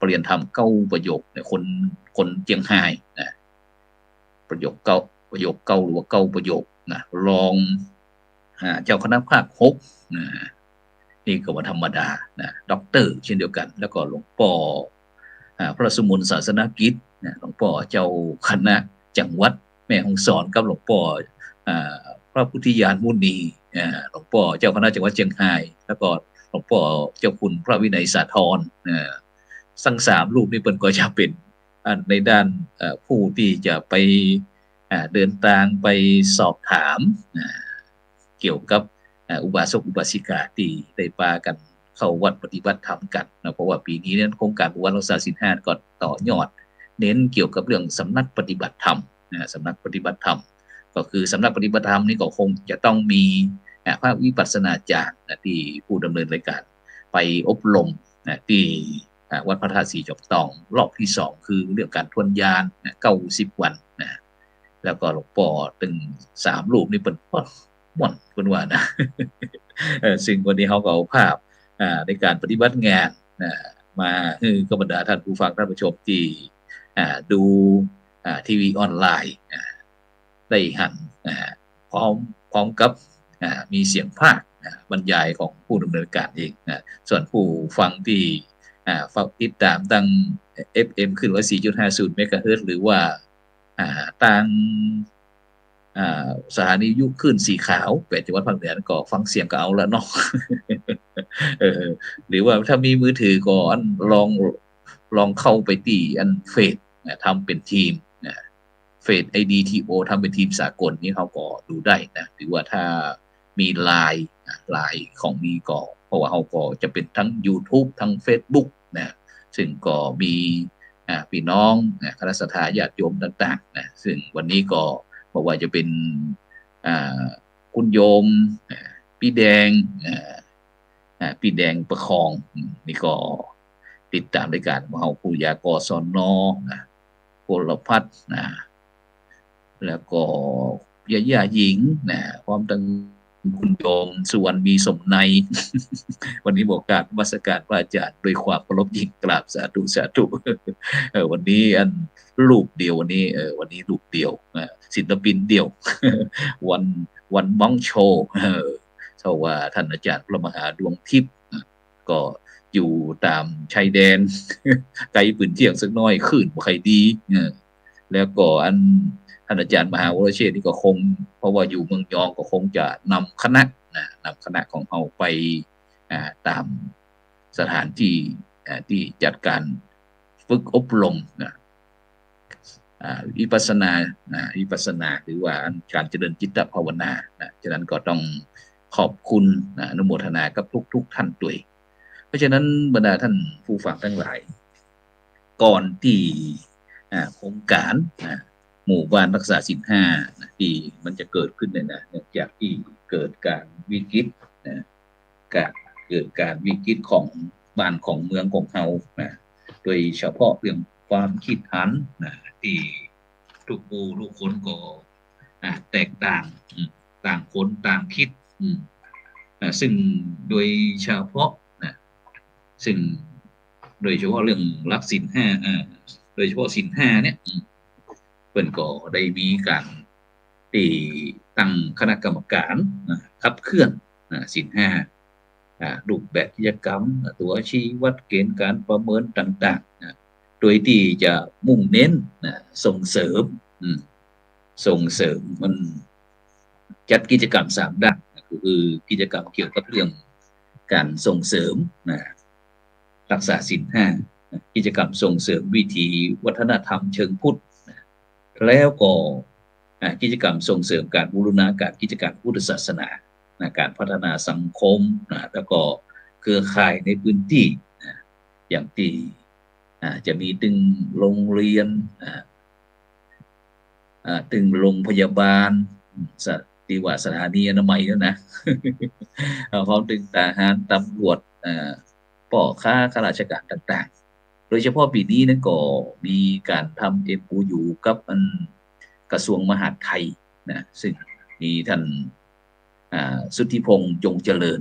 A: ปรริญญาธรรม9 ประโยคคนเจียงไฮ้ประโยค9หรือว่า9 ประโยครองเจ้าคณะภาค6นี่ก็ว่าธรรมดาด็อกเตอร์เช่นเดียวกันแล้วก็หลวงพ่อพระสมุนศาสนกิจหลวงพ่อเจ้าคณะจังหวัดแม่ฮ่องสอนกับหลวงพ่อพระพุทธญาณมุนีหลวงพ่อเจ้าคณะจังหวัดเชียงรายแล้วก็หลวงพ่อเจ้าคุณพระวินัยสาธรทั้ง3 รูปนี้เป็นก็จะเป็นในด้านผู้ที่จะไปเดินทางไปสอบถามเกี่ยวกับอุบาสกอุบาสิกาที่ได้พากันเข้าวัดปฏิบัติธรรมกันเพราะว่าปีนี้นั้นโครงการวัดรักษาศีล 5ก็ต่อยอดเน้นเกี่ยวกับเรื่องสำนักปฏิบัติธรรมสำนักปฏิบัติธรรมก็คือสำนักปฏิบัติธรรมนี่ก็คงจะต้องมีพระวิปัสสนาจารย์ที่ผู้ดำเนินรายการไปอบรมที่วัดพระธาตุสีจอมทองรอบที่2คือเรื่องการทวนญาณ90 วันแล้วก็หลวงพ่อถึง3 รูปนี่เป็นม่วนเป็นว่านะซึ่งวันนี้เขาก็เอาภาพในการปฏิบัติงานมาให้กับบรรดาท่านผู้ฟังท่านผู้ชมที่ดูทีวีออนไลน์ได้หันพร้อมกับมีเสียงภาคบรรยายของผู้ดำเนินการเองส่วนผู้ฟังที่ฟังติดตามตั้ง FM ขึ้นว่า 4.50 เมกะเฮิรตซ์หรือว่า ต่างสถานียุคคลื่นสีขาว8จังหวัดภาคเหนือก็ฟังเสียงก็เอาละเนาะเออหรือว่าถ้ามีมือถือก็อันลองเข้าไปตีอันเฟซทำเป็นทีมเฟซ IDTO ทำเป็นทีมสากลนี่เขาก็ดูได้นะหรือว่าถ้ามีไลน์ของนี้ก็เพราะว่าเขาก็จะเป็นทั้ง YouTube ทั้ง Facebook นะซึ่งก็มีพี่น้องคณะสัตยาญาติโยมต่างๆนะซึ่งวันนี้ก็บอกว่าจะเป็นคุณโยมพี่แดงพี่แดงประคองนี่ก็ติดตามรายการของเราผู้ยากศนพลพัฒน์แล้วก็ย่าหญิงพร้อมทั้งคุณโยมสุวรรณมีสมในวันนี้บอกการมาสการพระอาจารย์โดยความเคารพยิ่งกราบสาธุสาธุวันนี้อันรูปเดียววันนี้รูปเดียวศิลปินเดียววันมองโชว์เพราะว่าท่านอาจารย์พระมหาดวงทิพย์ก็อยู่ตามชายแดนไกลปืนเที่ยงสักน้อยขึ้นบ่ใครดีแล้วก็อันท่านอาจารย์มหาวรเชษฐ์นี่ก็คงเพราะว่าอยู่เมืองยองก็คงจะนำคณะของเราไปตามสถานที่ที่จัดการฝึกอบรมวิปัสสนาหรือว่าการเจริญจิตภาวนาฉะนั้นก็ต้องขอบคุณอนุโมทนากับทุกท่านด้วยเพราะฉะนั้นบรรดาท่านผู้ฟังทั้งหลายก่อนที่โครงการหมู่บ้านรักษาศีลห้าที่มันจะเกิดขึ้นเนี่ยนะเนื่องจากที่เกิดการวิกฤตเกิดการวิกฤตของบ้านของเมืองของเราโดยเฉพาะเรื่องความคิดหันที่ทุกผู้ทุกคนก็แตกต่างคนต่างคิดซึ่งโดยเฉพาะซึ่งโดยเฉพาะเรื่องรักศีลห้าโดยเฉพาะศีลห้าเนี่ยเพิ่นก็ได้มีการตั้งคณะกรรมการขับเคลื่อนศีลห้ารูปแบบกิจกรรมตัวชี้วัดเกณฑ์การประเมินต่างๆโดยที่จะมุ่งเน้นส่งเสริมมันจัดกิจกรรม3ด้านคือกิจกรรมเกี่ยวกับเรื่องการส่งเสริมรักษาศีลห้ากิจกรรมส่งเสริมวิถีวัฒนธรรมเชิงพุทธแล้วก็กิจกรรมส่งเสริมการบูรณาการกิจการพุทธศาสนาการพัฒนาสังคมแล้วก็เครือข่ายในพื้นที่อย่างที่จะมีตึงโรงเรียนตึงโรงพยาบาลที่ว่าสถานีอนามัยแล้วนะพร้อมตึงทหารตำรวจป่อค้าข้าราชการต่างๆโดยเฉพาะปีนี้นั้นก็มีการทำ MOU กับกระทรวงมหาดไทยซึ่งมีท่านสุทธิพงษ์จงเจริญ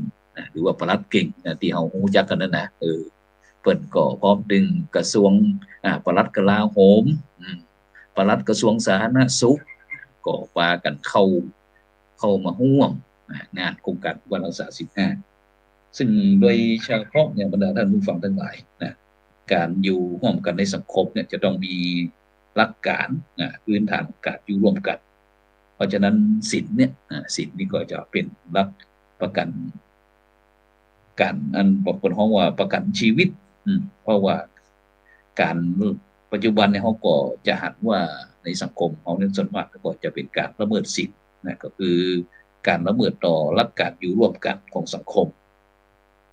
A: หรือว่าปลัดเก่งที่เฮารู้จักกันนั่นนะเปิ้นก็พร้อมดึงกระทรวงปลัดกลาโหมปลัดกระทรวงสาธารณสุขก็พากันเข้ามาร่วมงานโครงการวันรักษาศีลห้าซึ่งโดยเฉพาะเนี่ยบรรดาท่านผู้ฟังทั้งหลายการอยู่ร่วมกันในสังคมเนี่ยจะต้องมีหลักการพื้นฐานของการอยู่ร่วมกันเพราะฉะนั้นศีลเนี่ยศีลนี่ก็จะเป็นหลักประกันการบอกคนห้องว่าประกันชีวิตเพราะว่าการปัจจุบันในห้องก็จะหันว่าในสังคมของส่วนมากก็จะเป็นการละเมิดศีลก็คือการละเมิดต่อหลักการอยู่ร่วมกันของสังคม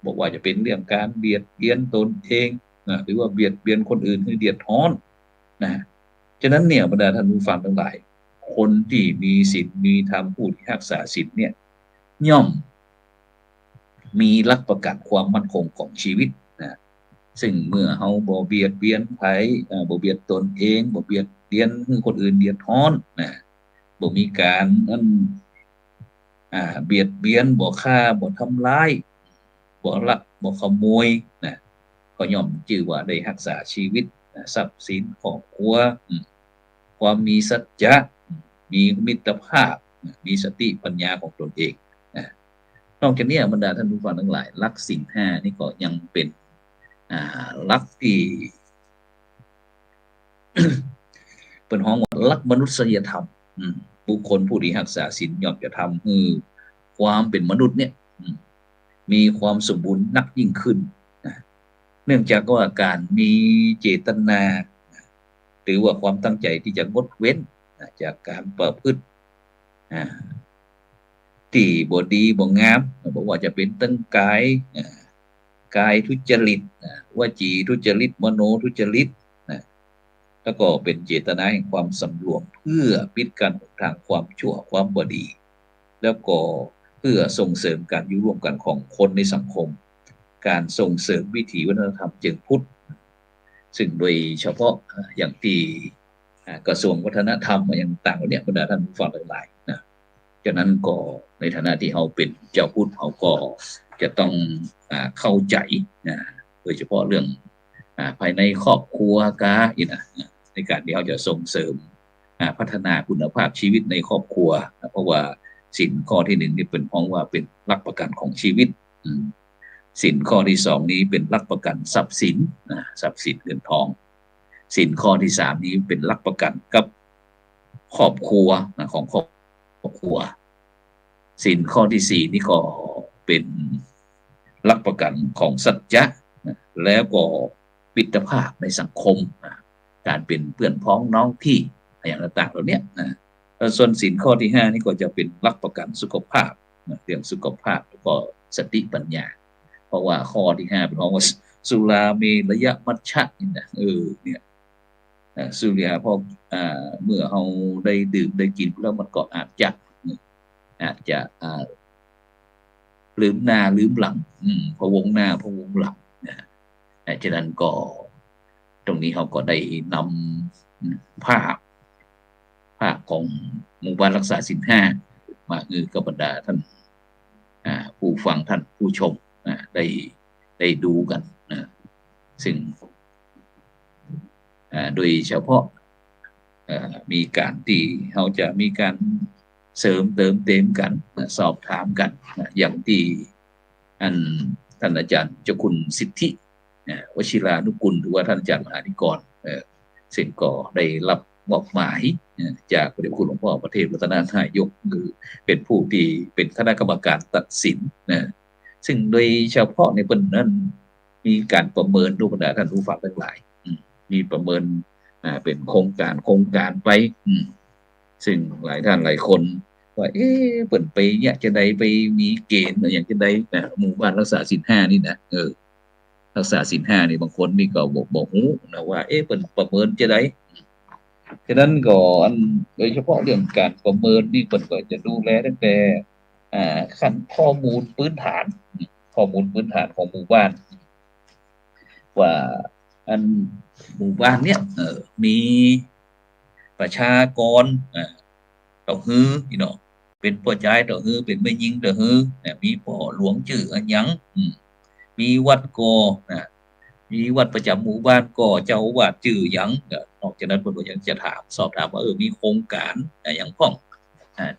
A: บอกว่าจะเป็นเรื่องการเบียดเบียนตนเองหรือว่าเบียดเบียนคนอื่นให้เดือดร้อนฉะนั้นเนี่ยบรรดาท่านผู้ฟังทั้งหลายคนที่มีศีลมีธรรมผู้ที่รักษาศีลเนี่ยย่อมมีหลักประกันความมั่นคงของชีวิตซึ่งเมื่อเฮาบ่เบียดเบียนไผบ่เบียดตนเองบ่เบียดเบียนให้คนอื่นเดือดร้อนบ่มีการเบียดเบียนบ่ฆ่าบ่ทำร้ายบ่ลักบ่ขโมยก็ย่อมชื่อว่าได้รักษาชีวิตทรัพย์สินครอบครัวความมีสัจจะมีมิตรภาพมีสติปัญญาของตนเองนอกจากนี้บรรดาท่านผู้ฟังทั้งหลายหลักศีลห้านี่ก็ยังเป็นหลักที่ เป็นห้องว่าลักมนุษยธรรมบุคคลผู้ที่รักษาศีลย่อมจะทำให้ความเป็นมนุษย์เนี่ยมีความสมบูรณ์นักยิ่งขึ้นเนื่องจากว่าการมีเจตนาหรือว่าความตั้งใจที่จะงดเว้นจากการประพฤติที่บ่ดีบ่งามบอกว่าจะเป็นตั้งกายทุจริตวจีทุจริตมโนทุจริตแล้วก็เป็นเจตนาแห่งความสำรวมเพื่อปิดกั้นทางความชั่วความบ่ดีแล้วก็เพื่อส่งเสริมการอยู่ร่วมกันของคนในสังคมการส่งเสริมวิถีวัฒนธรรมเชิงพุทธซึ่งโดยเฉพาะอย่างที่กระทรวงวัฒนธรรมอย่างต่างๆเนี่ยบรรดาท่านผู้ฟังหลายๆนะฉะนั้นก็ในฐานะที่เราเป็นเจ้าพุทธเราก็จะต้องเข้าใจนะโดยเฉพาะเรื่องภายในครอบครัวอีกนะในการที่เราจะส่งเสริมพัฒนาคุณภาพชีวิตในครอบครัวเพราะว่าศีลข้อที่หนึ่งนี่เป็นเพราะว่าเป็นหลักประกันของชีวิตศีลข้อที่สองนี้เป็นหลักประกันทรัพย์สินทรัพย์สินเงินทองศีลข้อที่สามนี้เป็นหลักประกันกับครอบครัวของครอบครัวศีลข้อที่สี่นี่ก็เป็นหลักประกันของสัจจะแล้วก็มิตรภาพในสังคมการเป็นเพื่อนพ้องน้องพี่อย่างต่างๆเหล่านี้ส่วนศีลข้อที่ห้านี่ก็จะเป็นหลักประกันสุขภาพเรื่องสุขภาพแล้วก็สติปัญญาเพราะว่าข้อที่ห้าเป็นข้อว่าสุราเมรยมัชฌะนี่นะเนี่ยสุราพอเมื่อเราได้ดื่มได้กินแล้วมันก็อาจจะลืมหน้าลืมหลังพะวงหน้าพะวงหลังฉะนั้นก็ตรงนี้เขาก็ได้นำภาพของหมู่บ้านรักษาศีลห้ามากับบรรดาท่านผู้ฟังท่านผู้ชมได้ดูกันซึ่งโดยเฉพาะมีการที่เขาจะมีการเสริมเติมเต็มกันสอบถามกันอย่างที่ท่านอาจารย์เจ้าคุณสิทธิวชิรานุกุลหรือว่าท่านอาจารย์มหานิกรซึ่งก็ได้รับมอบหมายจากพระเดชคุณหลวงพ่อประเทศรัตนนายกคือเป็นผู้ที่เป็นคณะกรรมการตัดสินซึ่งโดยเฉพาะในประเด็นนั้นมีการประเมินดูบรรดาท่านผู้ฟังทั้งหลายมีประเมินเป็นโครงการไปซึ่งหลายท่านหลายคนว่าเปิดไปเนี่ยจะได้ไปมีเกณฑ์อย่างจะได้หมู่บ้านรักษาศีลห้านี่นะรักษาศีลห้านี่บางคนนี่ก็บอกหูนะว่าเปิดประเมินจะได้ฉะนั้นก็โดยเฉพาะเรื่องการประเมินนี่เปิดก็จะดูแลตั้งแต่ขั้นข้อมูลพื้นฐานของหมู่บ้านว่าหมู่บ้านเนี่ยมีประชากรต่อฮือเป็นพ่อชายต่อฮือเป็นแม่หญิงต่อฮือมีพ่อหลวงชื่ออันยังมีวัดก่อมีวัดประจำหมู่บ้านก่อเจ้าวาดชื่อยังนอกจากนั้นเพิ่นก็ยังจะสอบถามว่ามีโครงการอย่างพ้อง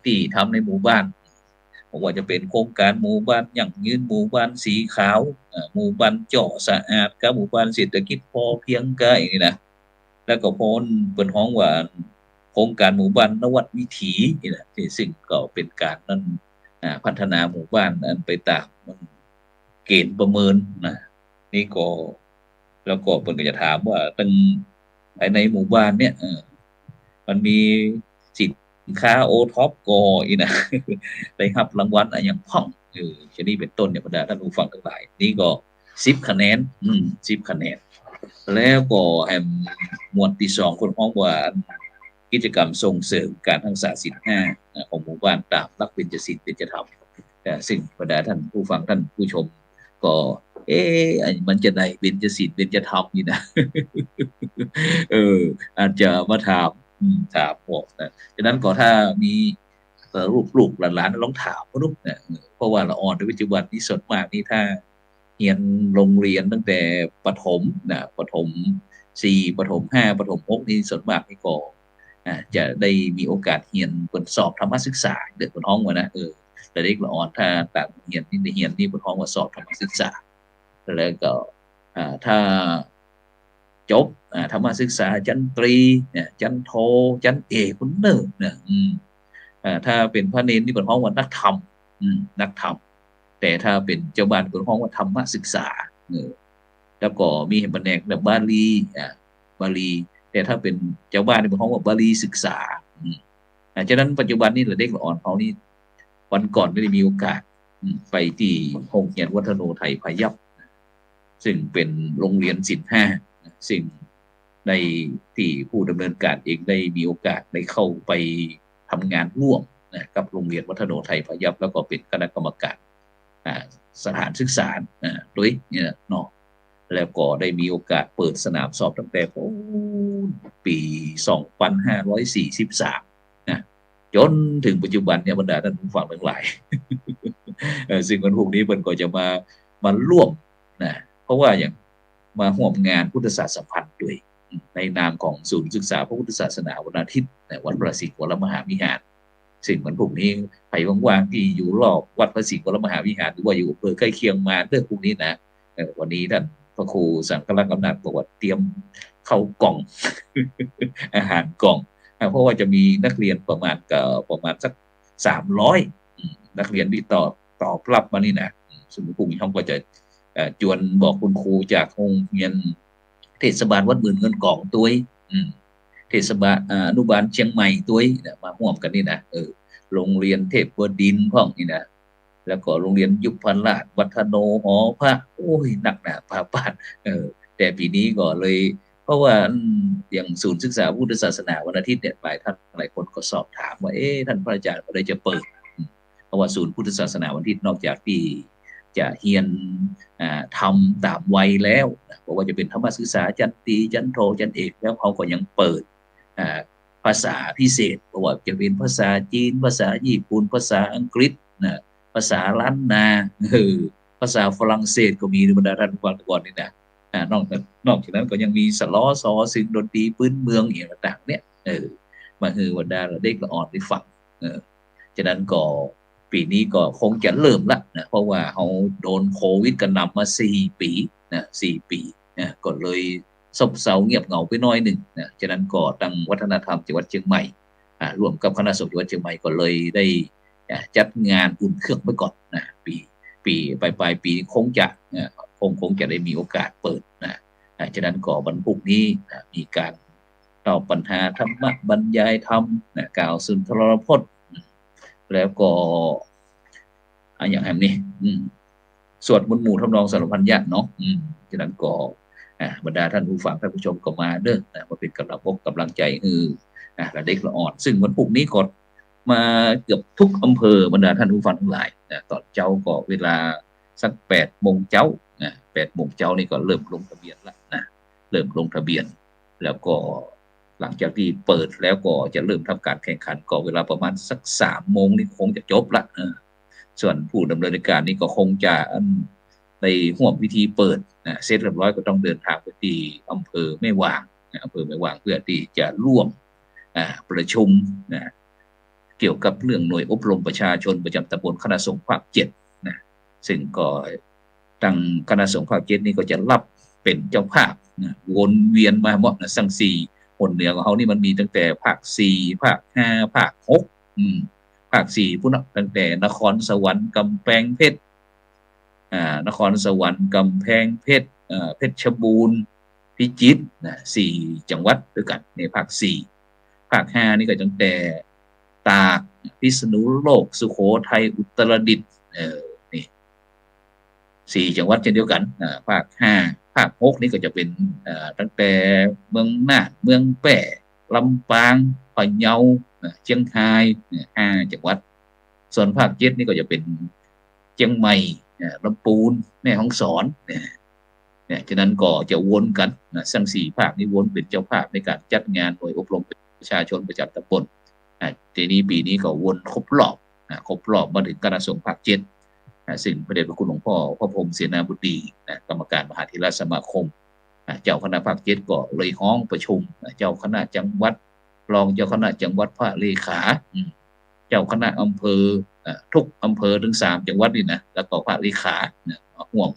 A: ที่ทำในหมู่บ้านบอกว่าจะเป็นโครงการหมู่บ้านยั่งยืนหมู่บ้านสีขาวหมู่บ้านเจาะสะอาดกับหมู่บ้านเศรษฐกิจพอเพียงกันนี่นะแล้วก็พ้นเป็นห้องว่าโครงการหมู่บ้านนวัดวิถีนี่แหละที่ซึ่งก็เป็นการนั้นพัฒนาหมู่บ้านนั้นไปตามเกณฑ์ประเมินนี่ก็แล้วก็เพิ่นก็จะถามว่าตั้งภายในหมู่บ้านเนี่ยมันมีสินค้าโอท็อปก่ออีนะได้รับรางวัลอะไรอย่างพ้องชนี้เป็นต้นเนี่ยบรรดาท่านผู้ฟังทั้งหลายนี่ก็10คะแนน10คะแนนแล้วก็หมวดที่2คนพ้องว่ากิจกรรมส่งเสริมการรักษาศีลห้าของหมู่บ้านตามหลักเบญจศีลเบญจธรรมซึ่งบรรดาท่านผู้ฟังท่านผู้ชมก็มันจะได้เบญจศีลเบญจธรรมนี่นะอาจจะมาถามบอกนะฉะนั้นก็ถ้ามีลูกหลานๆลองถามลูกนะเพราะว่าละอ่อนในปัจจุบันนี้ส่วนมากนี่ถ้าเรียนโรงเรียนตั้งแต่ประถมประถม4ประถม5ประถม6นี่ส่วนมากนี่ก็จะได้มีโอกาสเรียนบนสอบธรรมศึกษาเด็กบนห้องว่านะแต่เด็กละอ่อนถ้าต่างเรียนนี่บนห้องว่าสอบธรรมศึกษาแล้วก็ถ้าจบ ธรรมศึกษาชั้นตรีเนี่ยชั้นโทชั้นเอกคุณเนอร์เนี่ยถ้าเป็นพระเนรนี่เป็นห้องว่านักธรรมนักธรรมแต่ถ้าเป็นเจ้าบ้านเป็นห้องว่าธรรมศึกษาแล้วก็มีแผนกแบบบาลีบาลีแต่ถ้าเป็นเจ้าบ้านนี่เป็นห้องว่าบาลีศึกษาฉะนั้นปัจจุบันนี่เด็กละอ่อนเขานี่วันก่อนไม่ได้มีโอกาสไปที่โรงเรียนวัฒโนไทยพยัพซึ่งเป็นโรงเรียนศิลป์5ซึ่งในที่ผู้ดำเนินการเองได้มีโอกาสได้เข้าไปทำงานร่วมกับโรงเรียนวัฒโนไทยพยัพแล้วก็เป็นคณะกรรมการสถานศึกษาด้วยเนี่ยเนาะแล้วก็ได้มีโอกาสเปิดสนามสอบตั้งแต่ปี2543นะจนถึงปัจจุบันเนี่ยบรรดาท่านผู้ฟังทั้งหลายซึ่งวันพรุ่งนี้มันก็จะมาร่วมนะเพราะว่าอย่างมาร่วมงานพุทธศาสตร์สัมพันธ์ด้วยในนามของศูนย์ศึกษาพระพุทธศาสนาวันอาทิตย์ในวัดพระศรีวรมหาวิหารซึ่งวันพรุ่งนี้ใครว่างๆที่อยู่รอบวัดพระศรีวรมหาวิหารหรือว่าอยู่อำเภอใกล้เคียงมาเรื่องพรุ่งนี้นะวันนี้ท่านพระครูสังฆรักษ์อำนาจบอกว่าเตรียมเข้ากล่อง อาหารกล่องเพราะว่าจะมีนักเรียนประมาณสัก300นักเรียนที่ต่อรับมานี่นะซึ่งพรุ่งนี้เขาก็จะจวนบอกคุณครูจากโรงเรียนเทศบาลวัดหมื่นเงินกล่องตัวเทศบาลอนุบาลเชียงใหม่ตัวมาร่วมกันนี่นะโรงเรียนเทพบดินทร์พ่องนี่นะแล้วก็โรงเรียนยุพราชวัฒโนหอพระโอ้ยหนักหนาพาปานแต่ปีนี้ก็เลยเพราะว่าอย่างศูนย์ศึกษาพุทธศาสนาวันอาทิตย์เนี่ยหลายคนก็สอบถามว่าท่านพระอาจารย์เมื่อไรจะเปิดเพราะว่าศูนย์พุทธศาสนาวันอาทิตย์นอกจากที่จะเรียนทำตามวัยแล้วเพราะว่าจะเป็นธรรมศึกษาชั้นตรีชั้นโทชั้นเอกแล้วเขาก็ยังเปิดภาษาพิเศษเพราะว่าจะเป็นภาษาจีนภาษาญี่ปุ่นภาษาอังกฤษภาษาล้านนาภาษาฝรั่งเศสก็มีในบรรดาท่านฟังก่อนนี่นะนอกจากนั้นก็ยังมีสล้อซอซึ่งดนตรีพื้นเมืองอย่างต่างๆเนี่ยมาบรรดาเด็กละอ่อนได้ฟังฉะนั้นก็ปีนี้ก็คงจะเริ่มละนะเพราะว่าเขาโดนโควิดกันนำมา4 ปีนะ4 ปีนะก็เลยซบเซาเงียบเหงาไปน้อยหนึ่งนะฉะนั้นก็ตั้งวัฒนธรรมจังหวัดเชียงใหม่ร่วมกับคณะสงฆ์จังหวัดเชียงใหม่ก็เลยได้จัดงานอุ่นเครื่องไว้ก่อนนะปีปลายปีคงจะได้มีโอกาสเปิดนะฉะนั้นก็วันพรุ่งนี้มีการตอบปัญหาธรรมะบรรยายธรรมกล่าวสุนทรพจน์แล้วก็อย่างนี้สวดมนต์หมู่ทำนองสารพันญาติเนาะฉะนั้นก็บรรดาท่านผู้ฟังท่านผู้ชมก็มาเด้อมาเป็นกำลังใจและเด็กละอ่อนซึ่งวันพรุ่งนี้ก็มาเกือบทุกอำเภอบรรดาท่านผู้ฟังทั้งหลายตอนเช้าก็เวลาสัก8 โมงเช้า8 โมงเช้านี่ก็เริ่มลงทะเบียนแล้วนะเริ่มลงทะเบียนแล้วก็หลังจากที่เปิดแล้วก็จะเริ่มทำการแข่งขันก็เวลาประมาณสัก3 โมงนี่คงจะจบละส่วนผู้ดำเนินการนี่ก็คงจะในห่วงพิธีเปิดเสร็จเรียบร้อยก็ต้องเดินทางไปที่อำเภอแม่วางเพื่อที่จะร่วมประชุมเกี่ยวกับเรื่องหน่วยอบรมประชาชนประจำตำบลคณะสงฆ์ภาค7นะซึ่งก็ทางคณะสงฆ์ภาค7นี่ก็จะรับเป็นเจ้าภาพวนเวียนมาหมดนะสัง4คนเหนือของเขานี่มันมีตั้งแต่ภาค4ภาค5ภาค6ภาค4พุ่นตั้งแต่นครสวรรค์กำแพงเพชรนครสวรรค์กำแพงเพชรเพชรบูรณ์พิจิตร4 จังหวัดด้วยกันในภาค4ภาค5นี่ก็ตั้งแต่ตากพิษณุโลกสุโขทัยอุตรดิตถ์นี่4 จังหวัดเช่นเดียวกันภาค5ภาค6นี่ก็จะเป็นตั้งแต่เมืองน่านเมืองแพร่ลำปางพะเยาเชียงราย5 จังหวัดส่วนภาค7นี่ก็จะเป็นเชียงใหม่ลำพูนแม่ฮ่องสอนเนี่ยฉะนั้นก็จะวนกันทั้ง4 ภาคนี้วนเป็นเจ้าภาพในการจัดงานหน่วยอบรมประชาชนประจำตำบลทีนี้ปีนี้ก็วนครบรอบมาถึงคณะสงฆ์ภาค7ซึ่งพระเดชพระคุณหลวงพ่อพระพรหมเสนาบดีกรรมการมหาเถรสมาคมเจ้าคณะภาค7ก็เลยห้องประชุมเจ้าคณะจังหวัดรองเจ้าคณะจังหวัดพระเลขาเจ้าคณะอำเภอทุกอำเภอถึง3 จังหวัดนี่นะแล้วก็พระเลขาห่วง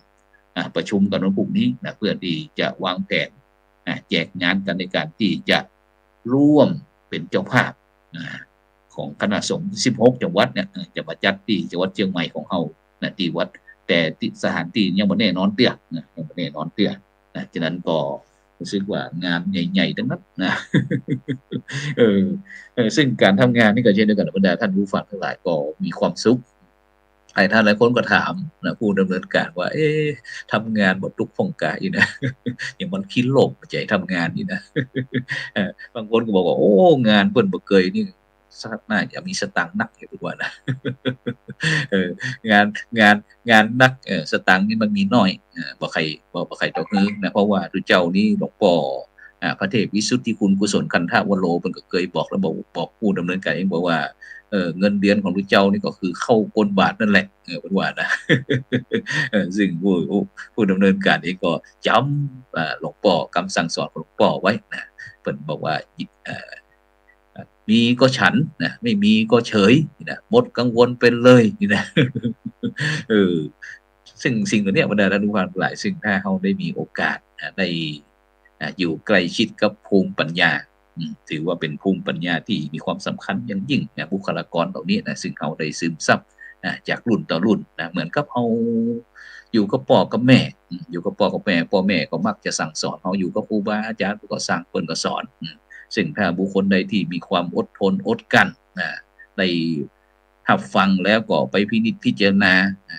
A: ประชุมกันวันพรุ่งนี้เพื่อที่จะวางแผน แจกงานกันในการที่จะร่วมเป็นเจ้าภาพของคณะสงฆ์16จังหวัดเนี่ยจะมาจัดที่จังหวัดเชียงใหม่ของเฮาที่วัดแต่สถานที่ยังบ่แน่นอนเตี้ยยังบ่แน่นอนเตี้ยฉะนั้นก็รู้สึกว่างานใหญ่ๆทั้งนั้นเออซึ่งการทำงานนี่ก็เช่นเดียวกันบรรดาท่านผู้ฟังทั้งหลายก็มีความสุขท่านหลายคนก็ถามผู้ดำเนินการว่าทำงานบ่ทุกข์ผ่องกายนะอย่างมันคิดโลกใจทำงานนี่นะบางคนก็บอกว่าโอ้งานเพิ่นบ่เคยนี่น่าจะมีสตังค์นักอยู่ทุกวันนะงานงานงานนักสตังค์นี่มันมีน้อยบ่ใครตกฮือนะเพราะว่าทุเจ้านี่หลวงพ่อพระเทพวิสุทธิคุณกุศลคันธวโรเพิ่นก็เคยบอกแล้วบอกผู้ดำเนินการเองบอกว่าเงินเดือนของทุเจ้านี่ก็คือเข้าก้นบาทนั่นแหละเพิ่นว่านะซึ่งผู้ดำเนินการเองก็จำหลวงพ่อคำสั่งสอนของหลวงพ่อไว้นะเพิ่นบอกว่ามีก็ฉันนะไม่มีก็เฉยนะหมดกังวลเป็นเลยนะซึ่งสิ่งเหล่านี้บรรดาท่านผู้ฟังหลายซึ่งถ้าเราได้มีโอกาสได้อยู่ใกล้ชิดกับภูมิปัญญาถือว่าเป็นภูมิปัญญาที่มีความสำคัญอย่างยิ่งนะบุคลากรเหล่านี้นะซึ่งเขาได้ซึมซับจากรุ่นต่อรุ่นนะเหมือนกับเขาอยู่กับพ่อกับแม่อยู่กับพ่อกับแม่พ่อแม่ก็มักจะสั่งสอนเขาอยู่กับครูบาอาจารย์ก็สั่งเพิ่นก็สอนซึ่งถ้าบุคคลใดที่มีความอดทนอดกลั้นได้รับฟังแล้วก็ไปพินิจพิจารณา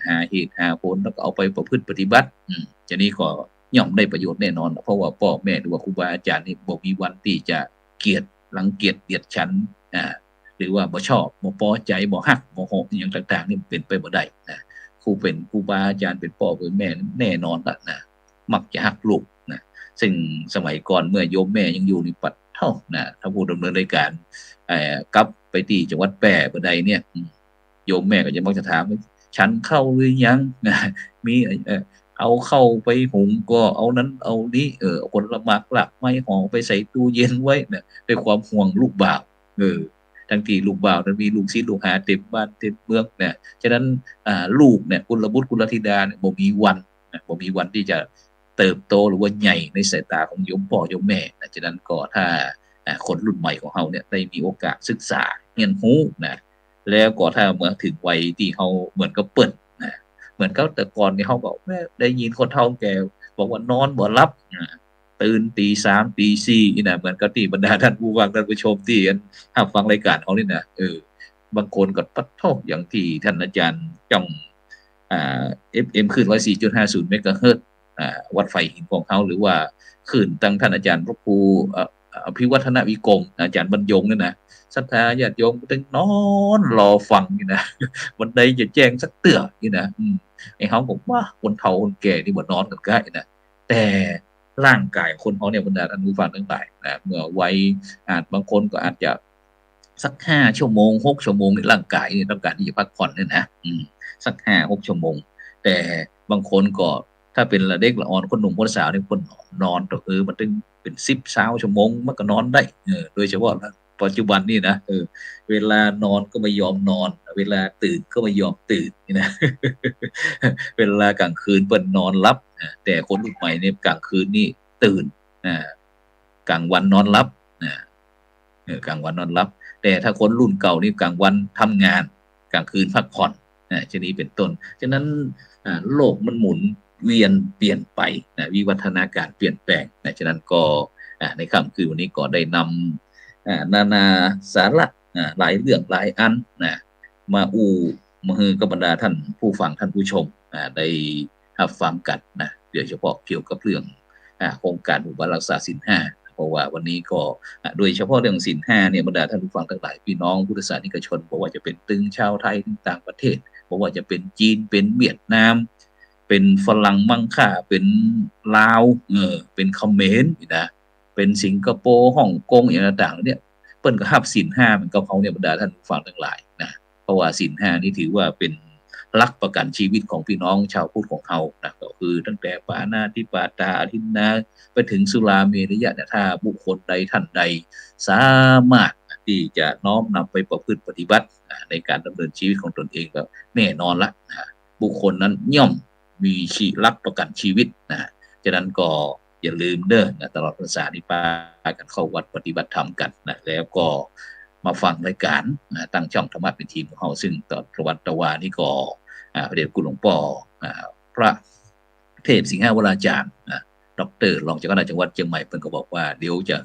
A: หาเหตุหาผลแล้วก็เอาไปประพฤติปฏิบัติจะนี้ก็ย่อมได้ประโยชน์แน่นอนเพราะว่าพ่อแม่หรือว่าครูบาอาจารย์นี่บ่มีวันที่จะเกลียดรังเกียจเดียดฉันหรือว่าบ่ชอบบ่พอใจบ่ฮักบ่โหอย่างต่างๆนี่เป็นไปบ่ได้นะครูบาอาจารย์เป็นพ่อเป็นแม่แน่นอนละนะมักจะฮักลูกนะซึ่งสมัยก่อนเมื่อโยมแม่ยังอยู่ในปัดเท่านะถ้าผู้ดำเนินรายการกลับไปที่จังหวัดแปร่บ่ใดเนี่ยโยมแม่ก็จะมักจะถามฉันเข้าหรือยังนะมีเอาเข้าไปหุงก็เอานั้นเอานี้คนละหมากหลักไม้ห่อไปใส่ตู้เย็นไว้นะด้วยความห่วงลูกบ่าวทั้งที่ลูกบ่าวนั้นมีลูกศิษย์ลูกหาเต็มบ้านเต็มเมืองเนี่ยฉะนั้นลูกเนี่ยกุลบุตรกุลธิดาเนี่ยบ่มีวันที่จะเติบโตหรือว่าใหญ่ในสายตาของโยมพ่อโยมแม่ฉะนั้นก็ถ้าคนรุ่นใหม่ของเราเนี่ยได้มีโอกาสศึกษาเรียนรู้นะแล้วก็ถ้าเมื่อถึงวัยที่เขาเหมือนกับเปิดนะเหมือนกับแต่ก่อนนี่เขาบอกได้ยินคนเฒ่าแก่บอกว่านอนบ่หลับตื่นตี 3 ตี 4นี่นะเหมือนกับที่บรรดาท่านผู้ฟังท่านผู้ชมที่รับฟังรายการเขานี่นะบางคนก็ปัดเท่าอย่างที่ท่านอาจารย์จ้องFM คลื่น 104.50 เมกะเฮิรตซ์วัดไฟหินของเขาหรือว่าคลื่นตั้งท่านอาจารย์พระครูอภิวัฒนวิกรมอาจารย์บรรยงนี่นะศรัทธาญาติโยมก็ต้องนอนรอฟังนี่นะวันใดจะแจ้งสักเตื้อนี่นะไอ้เขาบอกว่าคนเฒ่าคนแก่นี่บ่นอนกันใกล้นะแต่ร่างกายคนเขาเนี่ยบรรดาท่านผู้ฟังทั้งหลายนะเมื่อวัยบางคนก็อาจจะสัก5 ชั่วโมง6 ชั่วโมงในร่างกายนี่ต้องการที่จะพักผ่อนเนี่ยนะสัก5-6 ชั่วโมงแต่บางคนก็ถ้าเป็นละเด็กละอ่อนคนหนุ่มคนสาวนี่คนนอนก็มันถึงเป็น10-20 ชั่วโมงมันก็นอนได้โดยเฉพาะปัจจุบันนี่นะเวลานอนก็ไม่ยอมนอนเวลาตื่นก็ไม่ยอมตื่นนี่นะเวลากลางคืนเปิ้นนอนหลับแต่คนรุ่นใหม่เนี่ยกลางคืนนี่ตื่นกลางวันนอนหลับกลางวันนอนหลับแต่ถ้าคนรุ่นเก่านี่กลางวันทำงานกลางคืนพักผ่อนชนี้เป็นต้นฉะนั้นโลกมันหมุนเวียนเปลี่ยนไปวิวัฒนาการเปลี่ยนแปลงฉะนั้นก็ในค่ำคืนวันนี้ก็ได้นำนานาสาระหลายเรื่องหลายอันมามาฮือกับบรรดาท่านผู้ฟังท่านผู้ชมได้รับฟังกันนะโดยเฉพาะเกี่ยวกับเรื่องโครงการหมู่บ้านรักษาศีล 5เพราะว่าวันนี้ก็โดยเฉพาะเรื่องศีล 5เนี่ยบรรดาท่านผู้ฟังทั้งหลายพี่น้องพุทธศาสนิกชนบอกว่าจะเป็นตึงชาวไทยต่างประเทศบอกว่าจะเป็นจีนเป็นเวียดนามเป็นฝรั่งมั่งค่าเป็นลาวเป็นเขมรนะเป็นสิงคโปร์ฮ่องกงอย่างต่างๆเนี่ยเปิ้นก็รับศีล 5เหมือนกับเขาเนี่ยบรรดาท่านผู้ฟังทั้งหลายนะเพราะว่าศีล 5นี่ถือว่าเป็นหลักประกันชีวิตของพี่น้องชาวพุทธของเฮานะก็คือตั้งแต่ปาณาติปาตาอทินนาไปถึงสุราเมรยะเนี่ยถ้าบุคคลใดท่านใดสามารถที่จะน้อมนำไปประพฤติปฏิบัติในการดำเนินชีวิตของตนเองก็แน่นอนละบุคคลนั้นย่อมมีหลักประกันชีวิตฉะนั้นก็ อย่าลืมเด้อนะตลอดพรรษานี้พากันเข้าวัดปฏิบัติธรรมกันนะแล้วก็มาฟังรายการนะตั้งช่องธรรมะเป็นทีมของเราซึ่งตอนประวัติตะวานี่ก็พระเดชคุณหลวงพ่อพระเทพสิงหาวราจารย์ดรรองเจ้าคณะจังหวัดเชียงใหม่เพิ่นก็บอกว่าเดี๋ยวจะ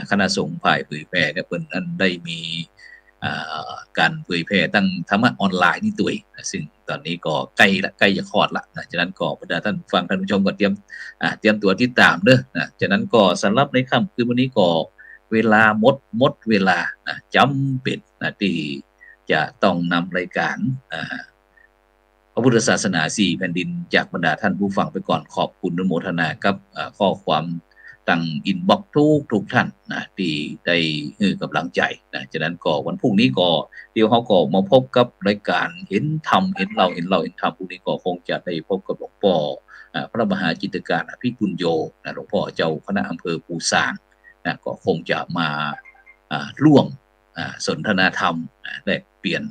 A: คณะสงฆ์ฝ่ายเผยแพร่เนี่ยเพิ่นอันได้มีการเผยแพร่ตั้งธรรมะออนไลน์นี่ตัวเองนะซึ่งตอนนี้ก็ใกล้จะคลอดละนะฉะนั้นก็บรรดาท่านฟังท่านผู้ชมก็เตรียมตัวติดตามเด้อนะฉะนั้นก็สำหรับในค่ำคืนวันนี้ก็เวลาหมดเวลานะจำเป็นนะที่จะต้องนำรายการพระพุทธศาสนา4แผ่นดินจากบรรดาท่านผู้ฟังไปก่อนขอบคุณอนุโมทนากับข้อความตั้งอินบ็อกซ์ทุกท่านนะที่ได้ให้กำลังใจนะฉะนั้นก็วันพรุ่งนี้ก็เดี๋ยวเขาก็มาพบกับรายการเห็นธรรมเห็นเราเห็นธรรมพรุ่งนี้ก็คงจะได้พบกับหลวงพ่อพระมหาจิตการอภิปุญโญนะหลวงพ่อเจ้าคณะอำเภอปูซางนะก็คงจะมาร่วมสนทนาธรรมแลกเปลี่ยน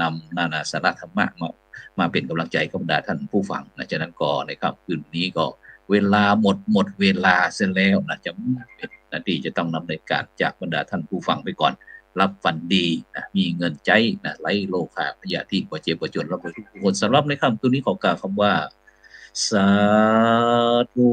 A: นำนานาสาระธรรมะมาเป็นกำลังใจกับบรรดาท่านผู้ฟังนะฉะนั้นก็ในค่ำคืนนี้ก็เวลาหมดเวลาเสร็จแล้วนะจะเป็นนาทีจะต้องนำรายการจากบรรดาท่านผู้ฟังไปก่อนรับฝันดีนะมีเงินใจนะไร้โลภะพยาธิบ่เจ็บบ่จนรับไว้ทุกคนสำหรับในค่ำคืนนี้ขอกล่าวคำว่าสาธุ